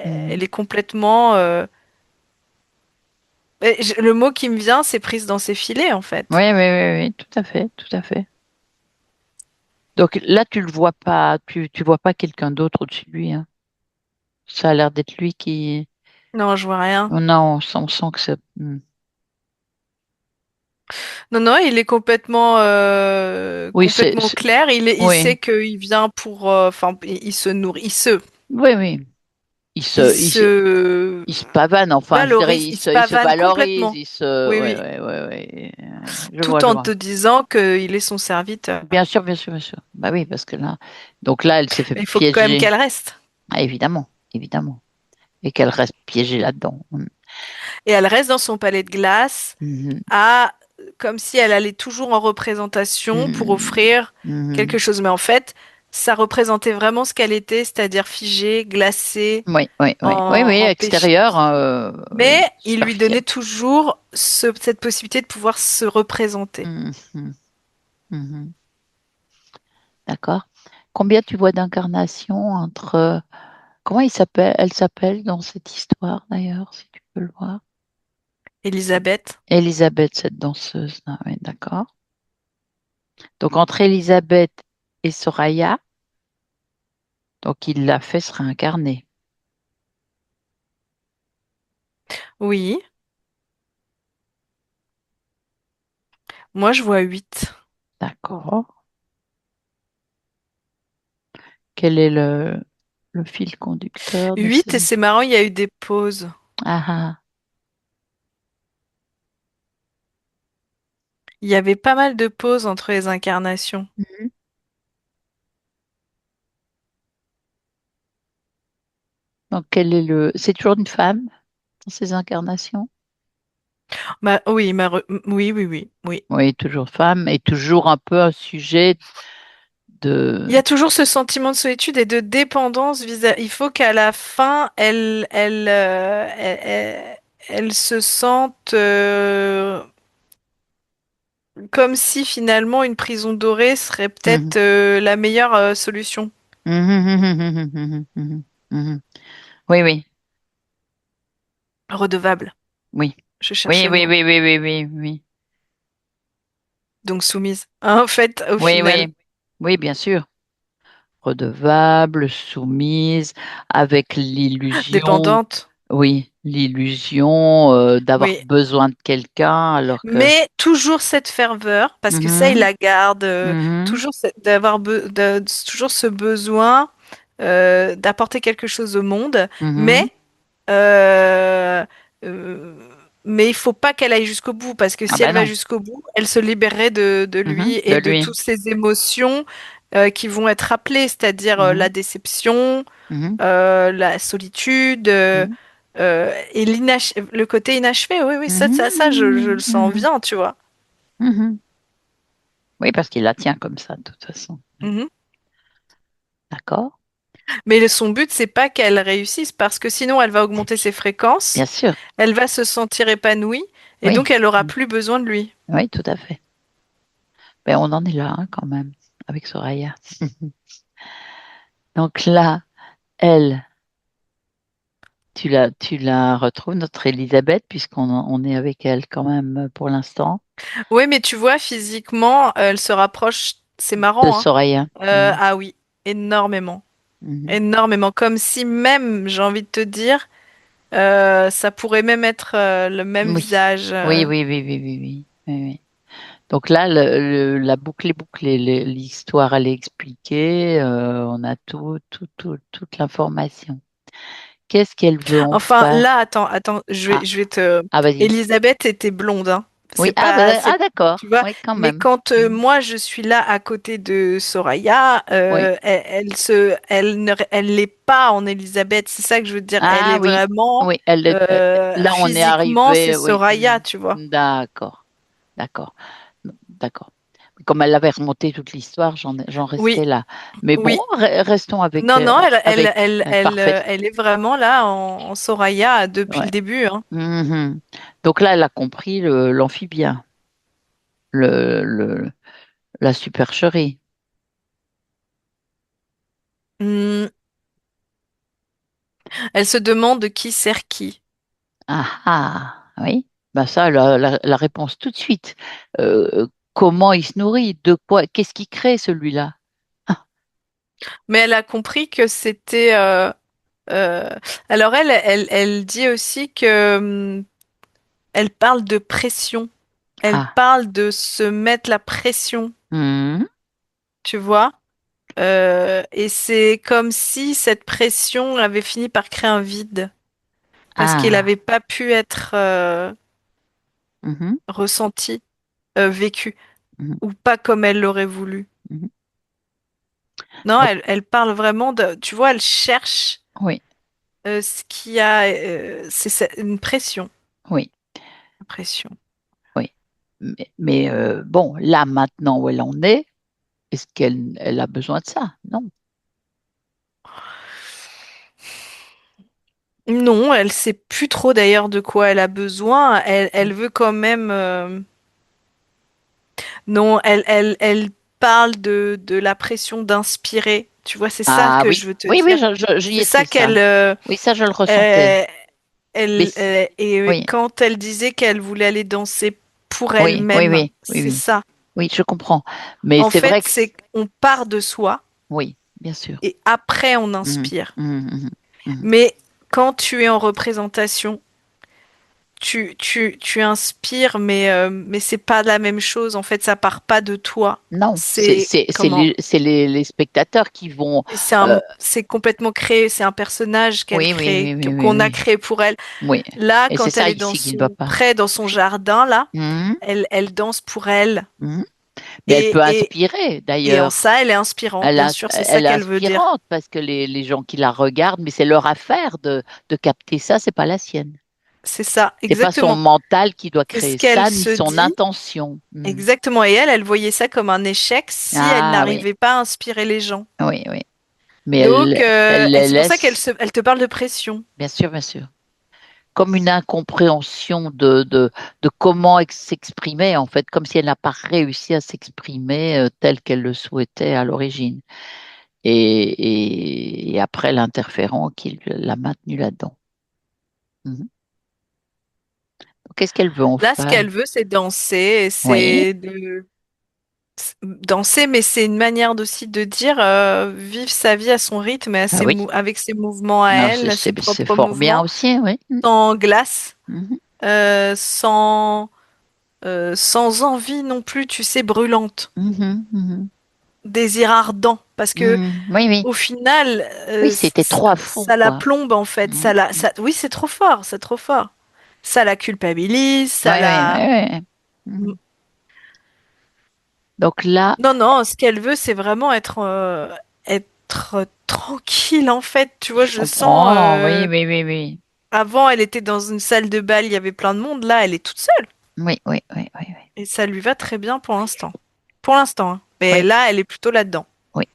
Mhm. est complètement. Le mot qui me vient, c'est prise dans ses filets, en Oui, fait. oui, oui, oui, tout à fait, tout à fait. Donc là, tu le vois pas, tu vois pas quelqu'un d'autre au-dessus de lui, hein. Ça a l'air d'être lui qui. Non, je vois rien. Oh non, on sent que c'est. Non, non, il est complètement, Oui, complètement clair. Il oui, sait qu'il vient pour, enfin, il se nourrit, oui, oui. il se Il se pavane, enfin, je dirais, valorise, il se il se pavane valorise, complètement. il se. Oui, Ouais, oui. ouais, ouais, ouais. Je vois, Tout je en vois. te disant qu'il est son serviteur. Bien sûr, bien sûr, bien sûr. Bah oui, parce que là. Donc là, elle s'est fait Mais il faut quand même piéger. qu'elle reste. Ah, évidemment, évidemment. Et qu'elle reste piégée là-dedans. Et elle reste dans son palais de glace, Mhm, à, comme si elle allait toujours en représentation pour mhm, offrir quelque mhm. chose. Mais en fait, ça représentait vraiment ce qu'elle était, c'est-à-dire figée, glacée, Oui, oui, oui, oui, oui, en extérieur, péché. Mais oui, il lui superficiel. donnait toujours cette possibilité de pouvoir se représenter. Mhm, mhm. D'accord. Combien tu vois d'incarnations entre... Comment elle s'appelle dans cette histoire d'ailleurs, si tu peux le voir? Elisabeth. Elisabeth, cette danseuse. Ah, oui, d'accord. Donc entre Elisabeth et Soraya, donc il l'a fait se réincarner. Oui, moi je vois 8. D'accord. Quel est le fil conducteur de 8 ces... et c'est marrant, il y a eu des pauses. Ah, ah. Il y avait pas mal de pauses entre les incarnations. Mhm. Donc quel est le... C'est toujours une femme dans ces incarnations? Bah, oui, oui, oui, oui, oui. Oui, toujours femme et toujours un peu un sujet Il de... y a toujours ce sentiment de solitude et de dépendance Il faut qu'à la fin, elle se sente comme si finalement une prison dorée serait Mhm. peut-être la meilleure solution. Mhm, mhm, mhm, mhm, mhm, mhm. Oui, oui, Redevable. oui. Je Oui, cherchais le oui, mot. oui, oui, oui, oui, oui. Donc soumise. En fait, au Oui, final. oui. Oui, bien sûr. Redevable, soumise, avec l'illusion, Dépendante. oui, l'illusion d'avoir Oui. besoin de quelqu'un alors que... Mais toujours cette ferveur, parce que ça, il Mhm, la garde, mhm, toujours toujours ce besoin d'apporter quelque chose au monde, mhm. euh, euh, mais il faut pas qu'elle aille jusqu'au bout, parce que Ah si elle ben va non. jusqu'au bout, elle se libérerait de Mhm, lui de et de lui. toutes ses émotions qui vont être rappelées, c'est-à-dire la Mhm, déception, mhm, la solitude. mhm, Et le côté inachevé, oui, oui, je le mhm, sens mhm, bien, tu vois. mhm. Oui, parce qu'il la tient comme ça, de toute façon. Mhm. D'accord? Mais son but, c'est pas qu'elle réussisse, parce que sinon, elle va augmenter ses Bien fréquences, sûr. elle va se sentir épanouie, et Oui. donc elle aura plus besoin de lui. Oui, tout à fait. Ben, on en est là, hein, quand même, avec Soraya. Donc là, elle, tu la retrouves, notre Elisabeth, on est avec elle quand même pour l'instant, Oui, mais tu vois, physiquement, elle se rapproche, c'est de marrant, hein. Soraya. Mhm, Ah oui, énormément. mhm. Énormément. Comme si même, j'ai envie de te dire, ça pourrait même être le même Oui. visage. Oui, oui, oui, oui, oui, oui. oui, oui. Donc là, la boucle est bouclée, l'histoire elle est expliquée, on a toute l'information. Qu'est-ce qu'elle veut en Enfin, faire? là, attends, Ah, je vais te. ah, vas-y. Elisabeth était blonde, hein. Oui, C'est pas, c'est, tu d'accord. vois. Oui, quand Mais même. quand Mhm. moi je suis là à côté de Soraya, Oui. elle l'est pas en Elisabeth. C'est ça que je veux dire. Elle Ah est oui, vraiment oui. Là, on est physiquement, c'est arrivé. Oui. Soraya, tu vois. D'accord, d'accord, d'accord. Comme elle avait remonté toute l'histoire, j'en Oui, restais là. Mais bon, oui. restons avec, Non, non, parfait. elle est vraiment là en Soraya depuis Ouais. le début, hein. Mhm. Donc là, elle a compris l'amphibien, le, le, la supercherie. Hmm. Elle se demande qui sert qui. Ah, ah, oui. Ben ça, la réponse tout de suite. Comment il se nourrit? De quoi? Qu'est-ce qui crée celui-là? Ah, Mais elle a compris que c'était. Euh, Alors elle dit aussi que elle parle de pression. Elle ah. parle de se mettre la pression, Mhm. tu vois. Et c'est comme si cette pression avait fini par créer un vide parce qu'il Ah. n'avait pas pu être Mhm, ressenti, vécu mhm, ou pas comme elle l'aurait voulu. mhm. Non, Donc, elle parle vraiment de, tu vois, elle cherche oui, ce qui a, une pression, oui, une pression. oui. Mais bon, là, maintenant où elle en est-ce qu'elle a besoin de ça? Non. Non, elle sait plus trop d'ailleurs de quoi elle a besoin. Elle veut quand même. Non, elle parle de la pression d'inspirer. Tu vois, c'est ça Ah que oui, je veux te oui, oui, dire. j'y C'est ça étais ça. qu'elle. Oui, ça, je le ressentais. Euh, Mais oui, quand elle disait qu'elle voulait aller danser pour oui, oui, elle-même, oui, oui, c'est oui. ça. Oui, je comprends. Mais En c'est fait, vrai que c'est on part de soi oui, bien sûr. et après on Mhm, inspire. mhm, mhm, mhm. Mais quand tu es en représentation, tu inspires, mais c'est pas la même chose. En fait, ça part pas de toi. Non, C'est comment? c'est les spectateurs qui vont. euh, C'est complètement créé. C'est un personnage qu'elle oui, oui, crée, oui, oui, oui, qu'on a oui. créé pour elle. Oui. Là, Et c'est quand elle ça est dans ici qui ne va son pas. près, dans son jardin, là, Mhm, elle danse pour elle. mhm. Mais elle Et, peut et, inspirer, et en d'ailleurs. ça, elle est inspirante, bien sûr. C'est ça Elle est qu'elle veut dire. inspirante parce que les gens qui la regardent, mais c'est leur affaire de capter ça, c'est pas la sienne. C'est ça, C'est pas son exactement. mental qui doit C'est ce créer qu'elle ça, ni se son dit. intention. Hmm. Exactement. Et elle voyait ça comme un échec si elle Ah oui, n'arrivait pas à inspirer les gens. oui, oui. Mais Donc, elle les c'est pour ça laisse, elle te parle de pression. bien sûr, bien sûr. Comme une incompréhension de comment s'exprimer, en fait, comme si elle n'a pas réussi à s'exprimer tel qu'elle le souhaitait à l'origine. Et après l'interférent qui l'a maintenue là-dedans. Mhm. Qu'est-ce qu'elle veut en Là, ce faire? qu'elle veut, c'est danser. Et Oui. c'est de danser, mais c'est une manière aussi de dire vivre sa vie à son rythme et à Ah oui. avec ses mouvements à Non, elle, à ses c'est propres fort bien mouvements, aussi, oui. sans glace, Mhm. sans sans envie non plus, tu sais, brûlante, Mhm, mhm. désir ardent, parce que Mhm. Oui, oui. au final, Oui, c'était trop à fond, ça la quoi. plombe en fait, Mhm. oui, c'est trop fort, c'est trop fort. Ça la culpabilise, Oui, ça oui, la. oui, oui. Mhm. Donc là, Non, non, ce qu'elle veut, c'est vraiment être tranquille en fait. Tu vois, je je sens. comprends. Oui, oui, oui, oui. Avant, elle était dans une salle de bal, il y avait plein de monde. Là, elle est toute seule. Oui, oui, oui, oui, oui. Et ça lui va très bien pour l'instant. Pour l'instant, hein. Mais Oui, là, elle est plutôt là-dedans. oui.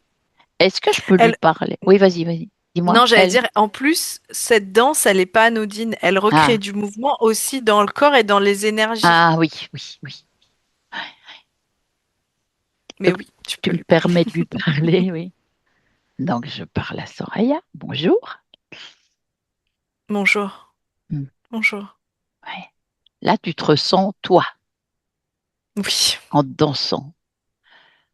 Est-ce que je peux lui Elle, parler? Oui, vas-y, vas-y. Dis-moi, non, j'allais elle. dire, en plus, cette danse, elle est pas anodine. Elle recrée Ah, du mouvement aussi dans le corps et dans les énergies. ah, oui, oui, oui. Mais Donc, oui, tu tu peux me lui parler. permets de lui parler, oui. Donc, je parle à Soraya. Bonjour. Bonjour. Hmm. Bonjour. Ouais. Là, tu te ressens, toi, Oui. en dansant,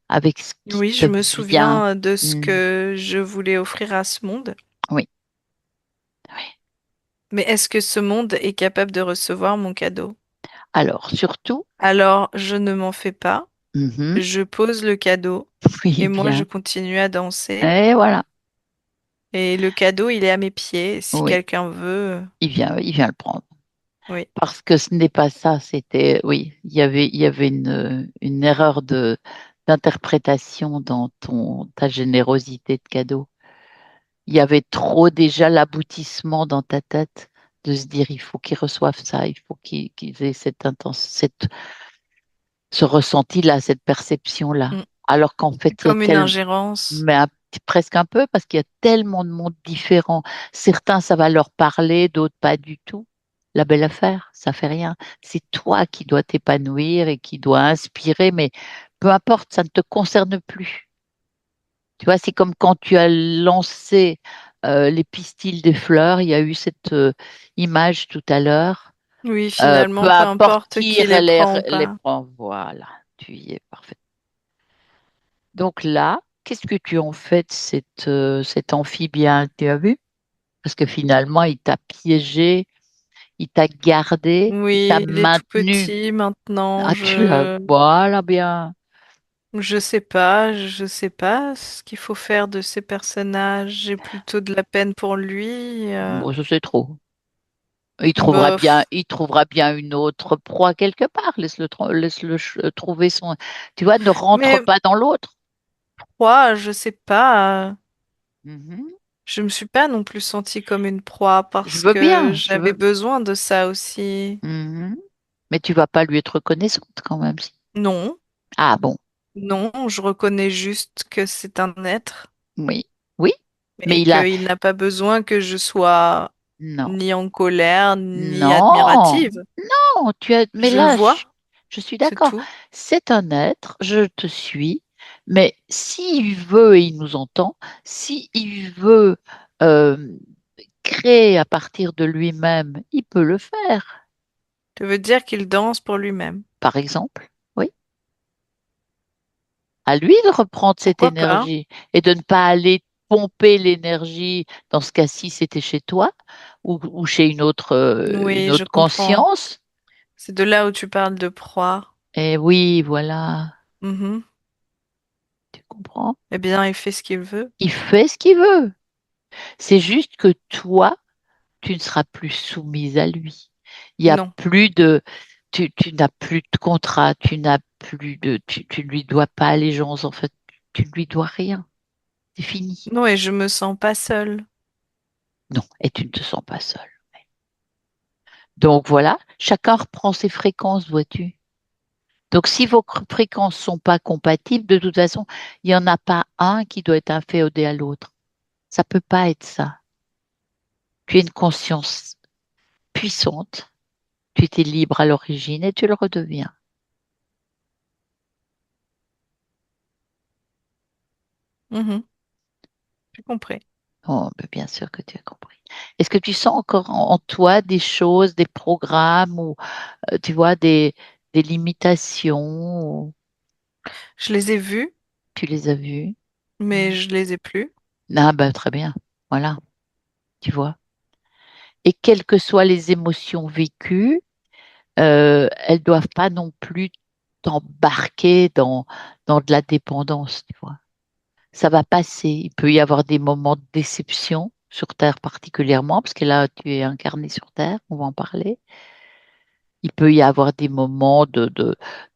avec ce qui Oui, te je me vient. souviens de ce Hmm. que je voulais offrir à ce monde. Oui, oui. Mais est-ce que ce monde est capable de recevoir mon cadeau? Alors, surtout, Alors, je ne m'en fais pas. mhm, Je pose le cadeau oui, et moi, je bien. continue à danser. Et voilà, Et le cadeau, il est à mes pieds. Si oui, quelqu'un veut, il vient le prendre. oui. Parce que ce n'est pas ça, c'était, oui, il y avait une erreur d'interprétation dans ta générosité de cadeau. Il y avait trop déjà l'aboutissement dans ta tête de se dire, il faut qu'ils reçoivent ça, il faut qu'ils aient ce ressenti-là, cette perception-là. Mm. Alors qu'en C'est fait, il y a comme une tellement, ingérence. mais presque un peu, parce qu'il y a tellement de mondes différents. Certains, ça va leur parler, d'autres pas du tout. La belle affaire, ça fait rien. C'est toi qui dois t'épanouir et qui dois inspirer, mais peu importe, ça ne te concerne plus. Tu vois, c'est comme quand tu as lancé les pistils des fleurs, il y a eu cette image tout à l'heure. Oui, Peu finalement, peu importe importe qui qui les prend ou les pas. prend, voilà, tu y es parfait. Donc là, qu'est-ce que tu en fais de cet amphibien, tu as vu? Parce que finalement, il t'a piégé, il t'a gardé, il t'a Oui, il est tout maintenu. petit maintenant. Ah, voilà bien. Je sais pas ce qu'il faut faire de ces personnages. J'ai plutôt de la peine pour lui. Bon, je sais trop. Bof. Il trouvera bien une autre proie quelque part. Trouver son. Tu vois, ne rentre Mais pas dans l'autre. proie, je sais pas. Mhm. Je me suis pas non plus sentie comme une proie Je parce veux que bien, je j'avais veux. besoin de ça aussi. Mhm. Mais tu vas pas lui être reconnaissante quand même. Si. Non, Ah bon, non, je reconnais juste que c'est un être oui, oui. Mais et il a. qu'il n'a pas besoin que je sois Non, ni en colère ni non, admirative. non. Mais Je le là, vois, je suis c'est d'accord. tout. C'est un être, je te suis. Mais s'il veut et il nous entend, s'il veut euh, créer à partir de lui-même, il peut le faire. Ça veut dire qu'il danse pour lui-même. Par exemple, oui. À lui de reprendre cette Pourquoi pas? énergie et de ne pas aller pomper l'énergie, dans ce cas-ci, c'était chez toi ou chez une Oui, je autre comprends. conscience. C'est de là où tu parles de proie. Et oui, voilà, Mhm. tu comprends? Eh bien, il fait ce qu'il veut. Il fait ce qu'il veut. C'est juste que toi, tu ne seras plus soumise à lui. Il y a Non. plus de, tu n'as plus de contrat, tu ne lui dois pas allégeance, en fait, tu ne lui dois rien. C'est fini. Non, et je me sens pas seule. Non, et tu ne te sens pas seul. Donc voilà, chacun reprend ses fréquences, vois-tu. Donc si vos fréquences sont pas compatibles, de toute façon, il n'y en a pas un qui doit être inféodé à l'autre. Ça peut pas être ça. Tu es une conscience puissante, tu étais libre à l'origine et tu le redeviens. Mhm. J'ai compris. Oh, ben, bien sûr que tu as compris. Est-ce que tu sens encore en toi des choses, des programmes ou tu vois des limitations ou Je les ai vus, tu les as vues? mais Mm. je les ai plus. Ah ben très bien. Voilà, tu vois. Et quelles que soient les émotions vécues, elles doivent pas non plus t'embarquer dans de la dépendance, tu vois. Ça va passer. Il peut y avoir des moments de déception sur Terre particulièrement, parce que là, tu es incarné sur Terre, on va en parler. Il peut y avoir des moments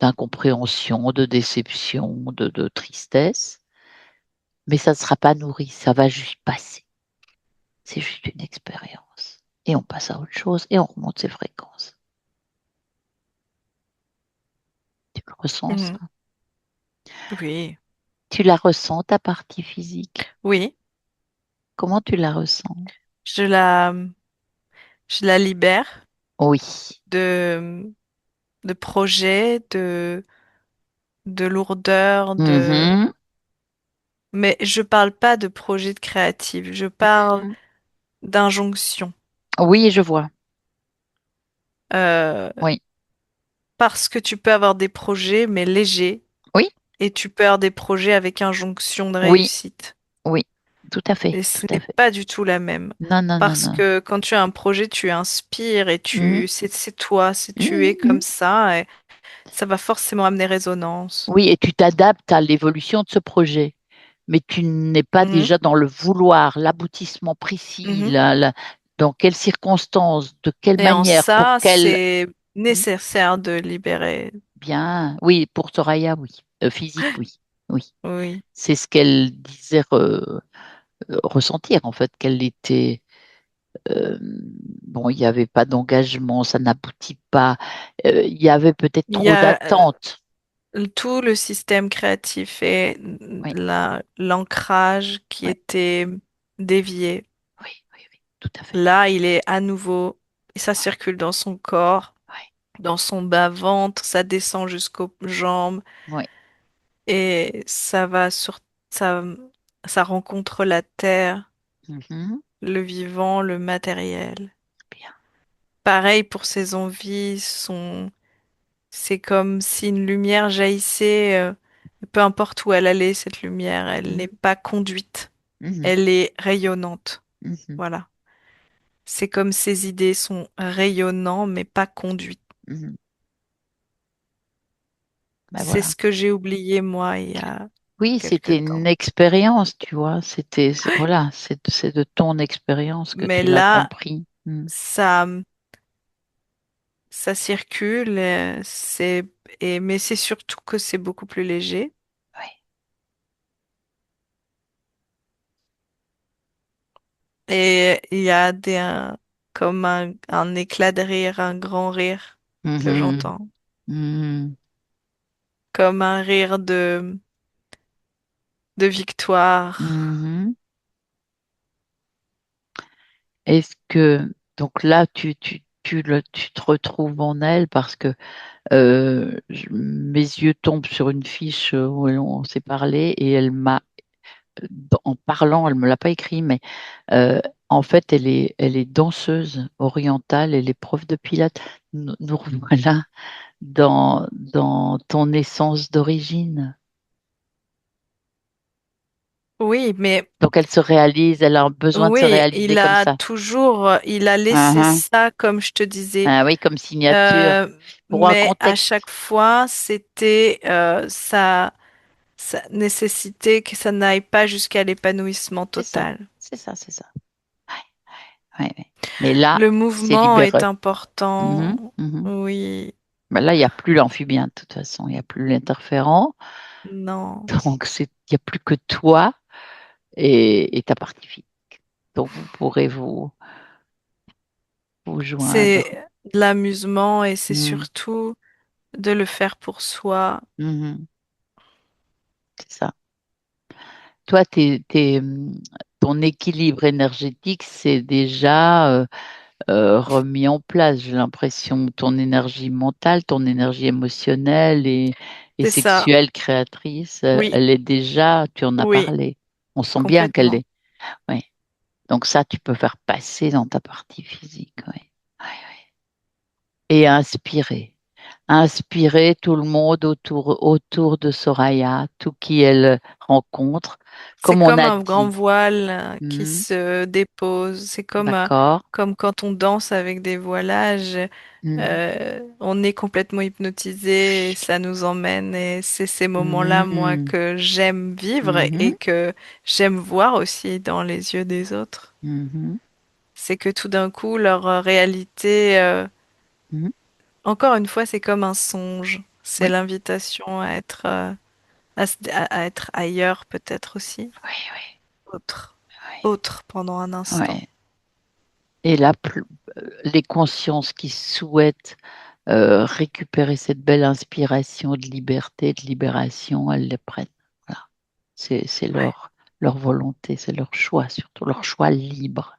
d'incompréhension, de déception, de tristesse, mais ça ne sera pas nourri, ça va juste passer. C'est juste une expérience. Et on passe à autre chose et on remonte ses fréquences. Tu le ressens, ça? Mhm. Oui. Tu la ressens, ta partie physique? Oui. Comment tu la ressens? Je la, je la libère Oui. de, de projets, de lourdeur, Mhm. mais je parle pas de projets de créatifs. Je parle Mhm. d'injonction. Oui, je vois. Euh, Oui. parce que tu peux avoir des projets, mais légers, Oui. et tu peux avoir des projets avec injonction de Oui. réussite. Oui. tout à fait, Et tout ce à n'est fait. pas du tout la même. Non, non, non, Parce non. que quand tu as un projet, tu inspires et Mhm, c'est toi, c'est tu mhm, es comme mhm. ça et ça va forcément amener résonance. Oui, et tu t'adaptes à l'évolution de ce projet, mais tu n'es pas Mhm. déjà dans le vouloir, l'aboutissement précis, Mhm. dans quelles circonstances, de quelle Et en manière, pour ça, quel... c'est Hmm. nécessaire de libérer. Bien, oui, pour Soraya, oui. Physique, oui. Oui. Oui. C'est ce qu'elle disait ressentir, en fait, qu'elle était... euh, bon, il n'y avait pas d'engagement, ça n'aboutit pas. Il y avait peut-être Il y trop a d'attentes. tout le système créatif et Oui, l'ancrage qui oui, était dévié. oui, oui, oui, tout à fait. Là, il est à nouveau, et ça Oui, circule dans son corps, oui, dans son bas-ventre, ça descend jusqu'aux jambes oui. et ça, ça rencontre la terre, Mhm. le vivant, le matériel. Bien. Pareil pour ses envies, c'est comme si une lumière jaillissait, peu importe où elle allait, cette lumière, elle n'est Mhm, pas conduite, mhm, elle est rayonnante. mhm, Voilà. C'est comme ses idées sont rayonnants mais pas conduites. mhm. Ben C'est voilà. ce que j'ai oublié moi il y a Oui, quelque c'était une temps. expérience, tu vois. Voilà, c'est de ton expérience que Mais tu l'as là, compris. Mhm. ça, ça circule, mais c'est surtout que c'est beaucoup plus léger. Oui. Et il y a comme un éclat de rire, un grand rire que Mhm, j'entends. mhm, Comme un rire de victoire. mhm. Est-ce que donc là tu te retrouves en elle parce que mes yeux tombent sur une fiche où on s'est parlé et elle m'a en parlant, elle me l'a pas écrit, mais euh, en fait elle est danseuse orientale, elle est prof de pilates. Nous revoilà dans ton essence d'origine. Oui, mais Donc elle se réalise, elle a un besoin de se oui, réaliser comme ça. il a laissé Mhm. ça, comme je te disais. Ah oui, comme signature Euh, pour un mais à chaque contexte. fois, c'était ça nécessitait que ça n'aille pas jusqu'à l'épanouissement C'est ça, total. c'est ça, c'est ça. Ouais, ouais, ouais. Mais là, Le c'est mouvement est libéré. Mhm, important. mhm. Oui, Ben là, il n'y a plus l'amphibien, de toute façon, il n'y a plus l'interférent. non. Donc, il n'y a plus que toi et ta partie physique. Donc, vous pourrez vous joindre. C'est de l'amusement et c'est Mhm, surtout de le faire pour soi. mhm, c'est ça. Toi, ton équilibre énergétique, c'est déjà remis en place, j'ai l'impression. Ton énergie mentale, ton énergie émotionnelle et C'est ça. sexuelle, créatrice, Oui, elle est déjà, tu en as oui, parlé. On sent bien qu'elle complètement. est. Oui. Donc ça, tu peux faire passer dans ta partie physique. Oui. Oui, oui. Et inspirer. Inspirer tout le monde autour de Soraya, tout qui elle rencontre. C'est Comme on comme a un grand dit. voile qui Mhm. se dépose. C'est D'accord. comme quand on danse avec des voilages. Mhm. On est complètement hypnotisé et ça nous emmène. Et c'est ces moments-là, moi, Mhm. que j'aime vivre et Mhm. que j'aime voir aussi dans les yeux des autres. Mhm. C'est que tout d'un coup, leur réalité, Mhm. encore une fois, c'est comme un songe. C'est Oui, l'invitation à être, à être ailleurs peut-être aussi. oui, oui, Autre. oui. Autre pendant un instant. Ouais. Et là, les consciences qui souhaitent récupérer cette belle inspiration de liberté, de libération, elles les prennent. Voilà. C'est Ouais. leur volonté, c'est leur choix, surtout leur choix libre.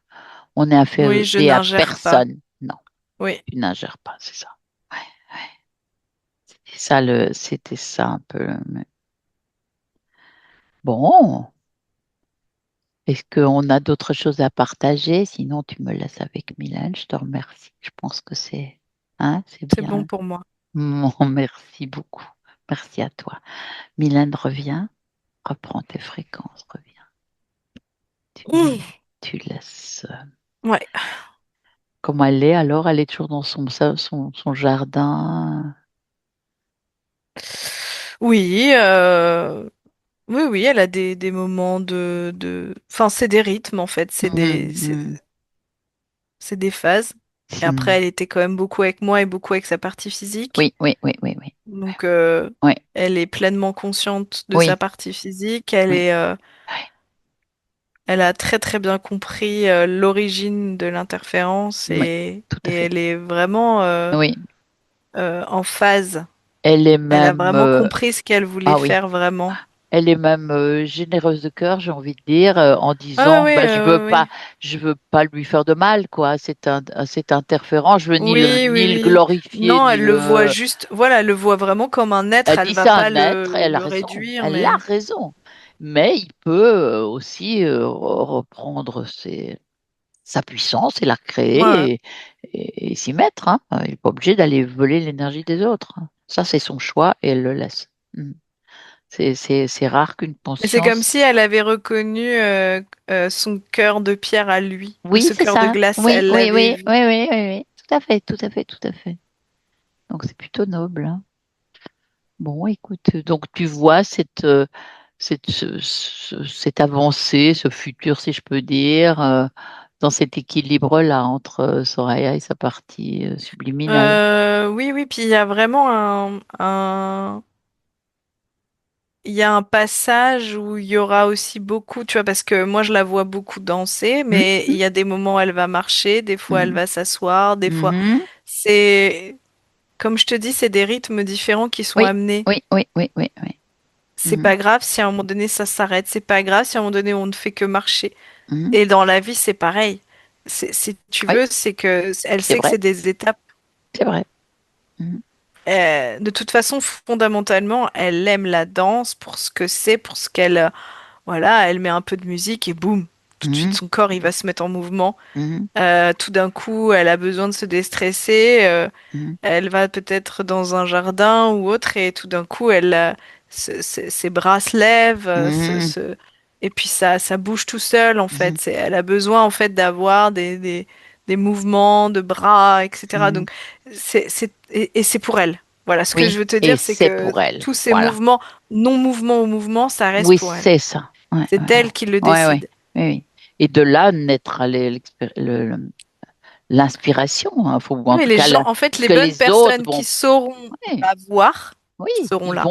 On n'est Oui, je inféodé à n'ingère pas. personne. Non, Oui, tu n'ingères pas, c'est ça. Ouais, ouais. C'était ça un peu. Bon, est-ce qu'on a d'autres choses à partager? Sinon, tu me laisses avec Mylène. Je te remercie. Je pense que c'est c'est bon bien. pour moi. Bon, merci beaucoup. Merci à toi. Mylène, reviens. Reprends tes fréquences. Reviens. Mmh. Tu laisses. Ouais. Comment elle est alors? Elle est toujours dans son jardin. Oui, oui, elle a des moments Enfin, c'est des rythmes, en fait. Mhm, mhm. C'est des phases. Et après, Mhm. elle était quand même beaucoup avec moi et beaucoup avec sa partie physique. Oui, oui, oui, oui, oui. Donc, Oui, elle est pleinement consciente de sa oui, partie physique. oui. Elle a très très bien compris l'origine de l'interférence Oui, tout à et fait. elle est vraiment Oui. en phase. Elle est Elle a même, vraiment compris ce qu'elle voulait ah oui, faire vraiment. elle est même généreuse de cœur, j'ai envie de dire, en Ah disant, oui, bah, oui. je veux pas lui faire de mal, quoi. C'est interférent. Je veux Oui, oui, ni le oui. glorifier, Non, ni elle le voit le. juste, voilà, elle le voit vraiment comme un être, Elle elle dit va c'est pas un être, et elle a le raison. réduire, Elle a mais raison. Mais il peut aussi reprendre sa puissance et la ouais. créer et s'y mettre, hein. Il n'est pas obligé d'aller voler l'énergie des autres, hein. Ça, c'est son choix et elle le laisse. Mm. C'est rare qu'une Mais c'est comme conscience. si elle avait reconnu son cœur de pierre à lui, ou Oui, ce c'est cœur de ça. glace, Oui, elle oui, l'avait oui, vu. oui, oui, oui, oui. Tout à fait, tout à fait, tout à fait. Donc, c'est plutôt noble, hein. Bon, écoute, donc tu vois cette avancée, ce futur, si je peux dire, dans cet équilibre-là entre Soraya et sa partie subliminale. Oui, oui, puis il y a vraiment il y a un passage où il y aura aussi beaucoup, tu vois, parce que moi je la vois beaucoup danser, mais il Mhm, y a des moments où elle va marcher, des fois elle mhm, va s'asseoir, des fois mhm. c'est, comme je te dis, c'est des rythmes différents qui sont Oui, amenés. oui, oui, oui, oui, oui. C'est Mhm, pas grave si à un moment donné ça s'arrête, c'est pas grave si à un moment donné on ne fait que marcher. mhm. Et dans la vie c'est pareil. Si tu Oui, veux, c'est que elle c'est sait que vrai, c'est des étapes. c'est vrai. Mhm, De toute façon, fondamentalement, elle aime la danse pour ce que c'est, pour ce qu'elle voilà, elle met un peu de musique et boum, tout de suite mhm, son corps il va se mettre en mouvement. mhm, Tout d'un coup, elle a besoin de se déstresser. mhm, Elle va peut-être dans un jardin ou autre et tout d'un coup, ses bras se lèvent, mhm, et puis ça bouge tout seul en mhm, fait. Elle a besoin en fait d'avoir des mouvements de bras, etc. mhm. Donc et c'est pour elle. Voilà, ce que je Oui, veux te et dire, c'est c'est que pour elle. tous ces Voilà. mouvements, non-mouvements ou mouvements, ça reste Oui, pour elle. c'est ça. Ouais, ouais, C'est elle qui le ouais, ouais, décide. oui, oui. Et de là naîtra l'inspiration, hein, ou en Oui, tout les cas gens, en fait, ce les que bonnes les autres personnes qui vont. sauront Ouais, la voir oui, seront là.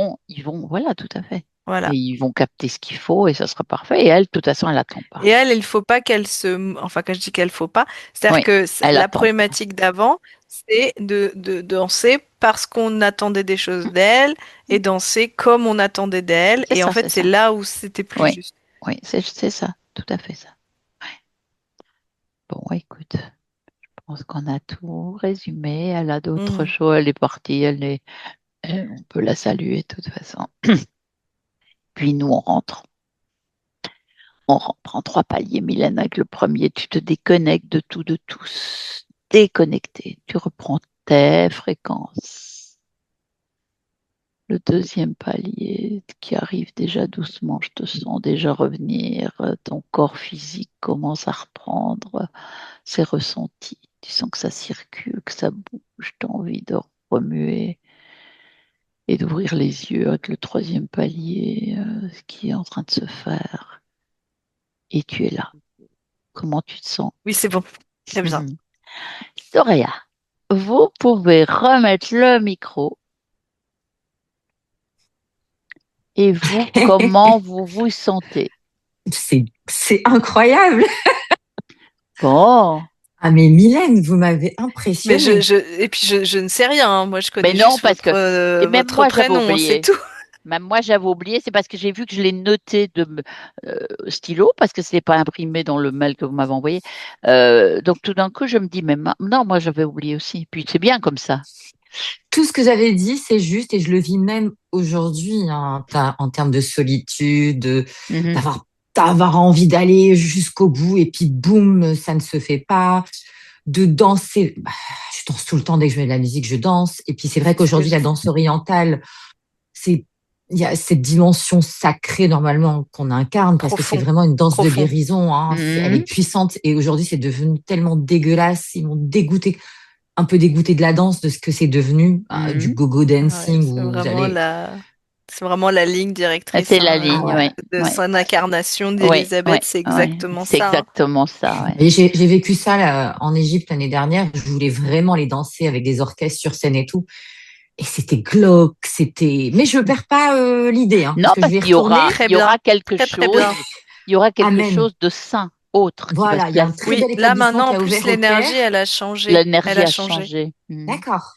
voilà, tout à fait. Et Voilà. ils vont capter ce qu'il faut et ça sera parfait. Et elle, de toute façon, elle n'attend Et pas. elle, il faut pas qu'elle enfin, quand je dis qu'elle faut pas, c'est-à-dire Oui, que elle la attend pas. problématique d'avant, c'est de danser parce qu'on attendait des choses d'elle et danser comme on attendait d'elle. C'est Et en ça, c'est fait, c'est ça. là où c'était plus Oui, juste. oui, c'est ça, tout à fait ça. Ouais. Bon, écoute, je pense qu'on a tout résumé. Elle a d'autres Mhm. choses. Elle est partie. On peut la saluer de toute façon. Puis nous, on rentre. On rentre en 3 paliers, Mylène, avec le premier. Tu te déconnectes de tout, de tous. Déconnecté. Tu reprends tes fréquences. Le deuxième palier qui arrive déjà doucement, je te sens déjà revenir. Ton corps physique commence à reprendre ses ressentis. Tu sens que ça circule, que ça bouge. Tu as envie de remuer et d'ouvrir les yeux avec le troisième palier, ce qui est en train de se faire. Et tu es là. Comment tu te sens? Oui, c'est bon. Très bien. Soraya, vous pouvez remettre le micro et vous, comment vous vous sentez? C'est incroyable. Bon, Ah, mais Mylène, vous m'avez Mais impressionnée. et puis je ne sais rien, hein. Moi, je mais connais non, juste parce que, et même votre moi j'avais prénom, c'est oublié. tout. Même moi j'avais oublié, c'est parce que j'ai vu que je l'ai noté stylo, parce que ce n'est pas imprimé dans le mail que vous m'avez envoyé. Donc tout d'un coup, je me dis, mais non, moi j'avais oublié aussi. Puis c'est bien comme ça. Tout ce que j'avais dit, c'est juste, et je le vis même aujourd'hui, hein, en termes de solitude, Mhm. d'avoir d'avoir envie d'aller jusqu'au bout, et puis boum, ça ne se fait pas. De danser, bah, je danse tout le temps dès que je mets de la musique, je danse. Et puis c'est vrai C'est ce que qu'aujourd'hui, je la dis. danse orientale, c'est il y a cette dimension sacrée normalement qu'on incarne parce que c'est Profond, vraiment une danse de profond. guérison. Hein. Elle est puissante et aujourd'hui c'est devenu tellement dégueulasse. Ils m'ont dégoûté, un peu dégoûté de la danse, de ce que c'est devenu, du go-go Ouais, dancing où vous allez. c'est vraiment la ligne directrice C'est la hein, Ah ligne, ouais. oui. de Ouais. son incarnation Oui, oui, d'Élisabeth, c'est oui. exactement C'est ça. Hein. exactement ça, ouais. Et j'ai vécu ça là, en Égypte l'année dernière. Je voulais vraiment les danser avec des orchestres sur scène et tout. Et c'était glauque, c'était. Mais je perds pas l'idée, hein, Non, parce que je parce vais y qu'il y retourner. aura, Très il y aura bien, quelque très très chose, bien. il y aura quelque Amen. chose de sain, autre qui va se Voilà, il y a un très placer. Oui, bel là établissement maintenant, qui en a plus, ouvert au l'énergie, Caire. elle a changé. Elle L'énergie a a changé. changé. D'accord.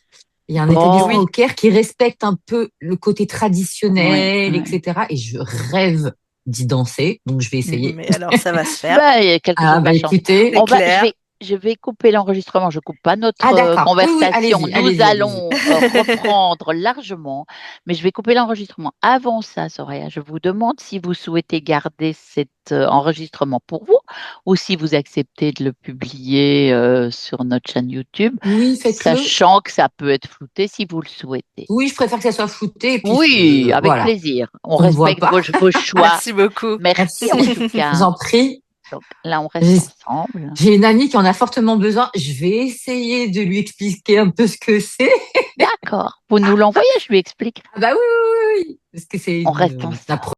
Il y a un Et établissement Bon, au oui, Caire qui respecte un peu le côté oui, traditionnel, oui. etc. Et je rêve d'y danser, donc je vais essayer. mais alors ça va se faire, Ben, quelque Ah chose bah va changer. écoutez. c'est clair. Je vais couper l'enregistrement. Je coupe pas Ah notre d'accord. Oui, oui, conversation. allez-y, Nous allez-y, allez-y. allons reprendre largement, mais je vais couper l'enregistrement. Avant ça, Soraya, je vous demande si vous souhaitez garder cet enregistrement pour vous ou si vous acceptez de le publier sur notre chaîne YouTube, Oui, faites-le. sachant que ça peut être flouté si vous le souhaitez. Oui, je préfère que ça soit flouté, puisque Oui, avec voilà, plaisir. On on ne voit respecte pas. vos choix. Merci beaucoup. Merci en Merci. tout Je vous cas. en prie. Donc là, on reste J'ai ensemble. j'ai une amie qui en a fortement besoin. Je vais essayer de lui expliquer un peu ce que c'est. D'accord. Vous nous l'envoyez, je lui explique. Ah bah oui, oui, oui, oui. Parce que c'est On reste une ensemble. approche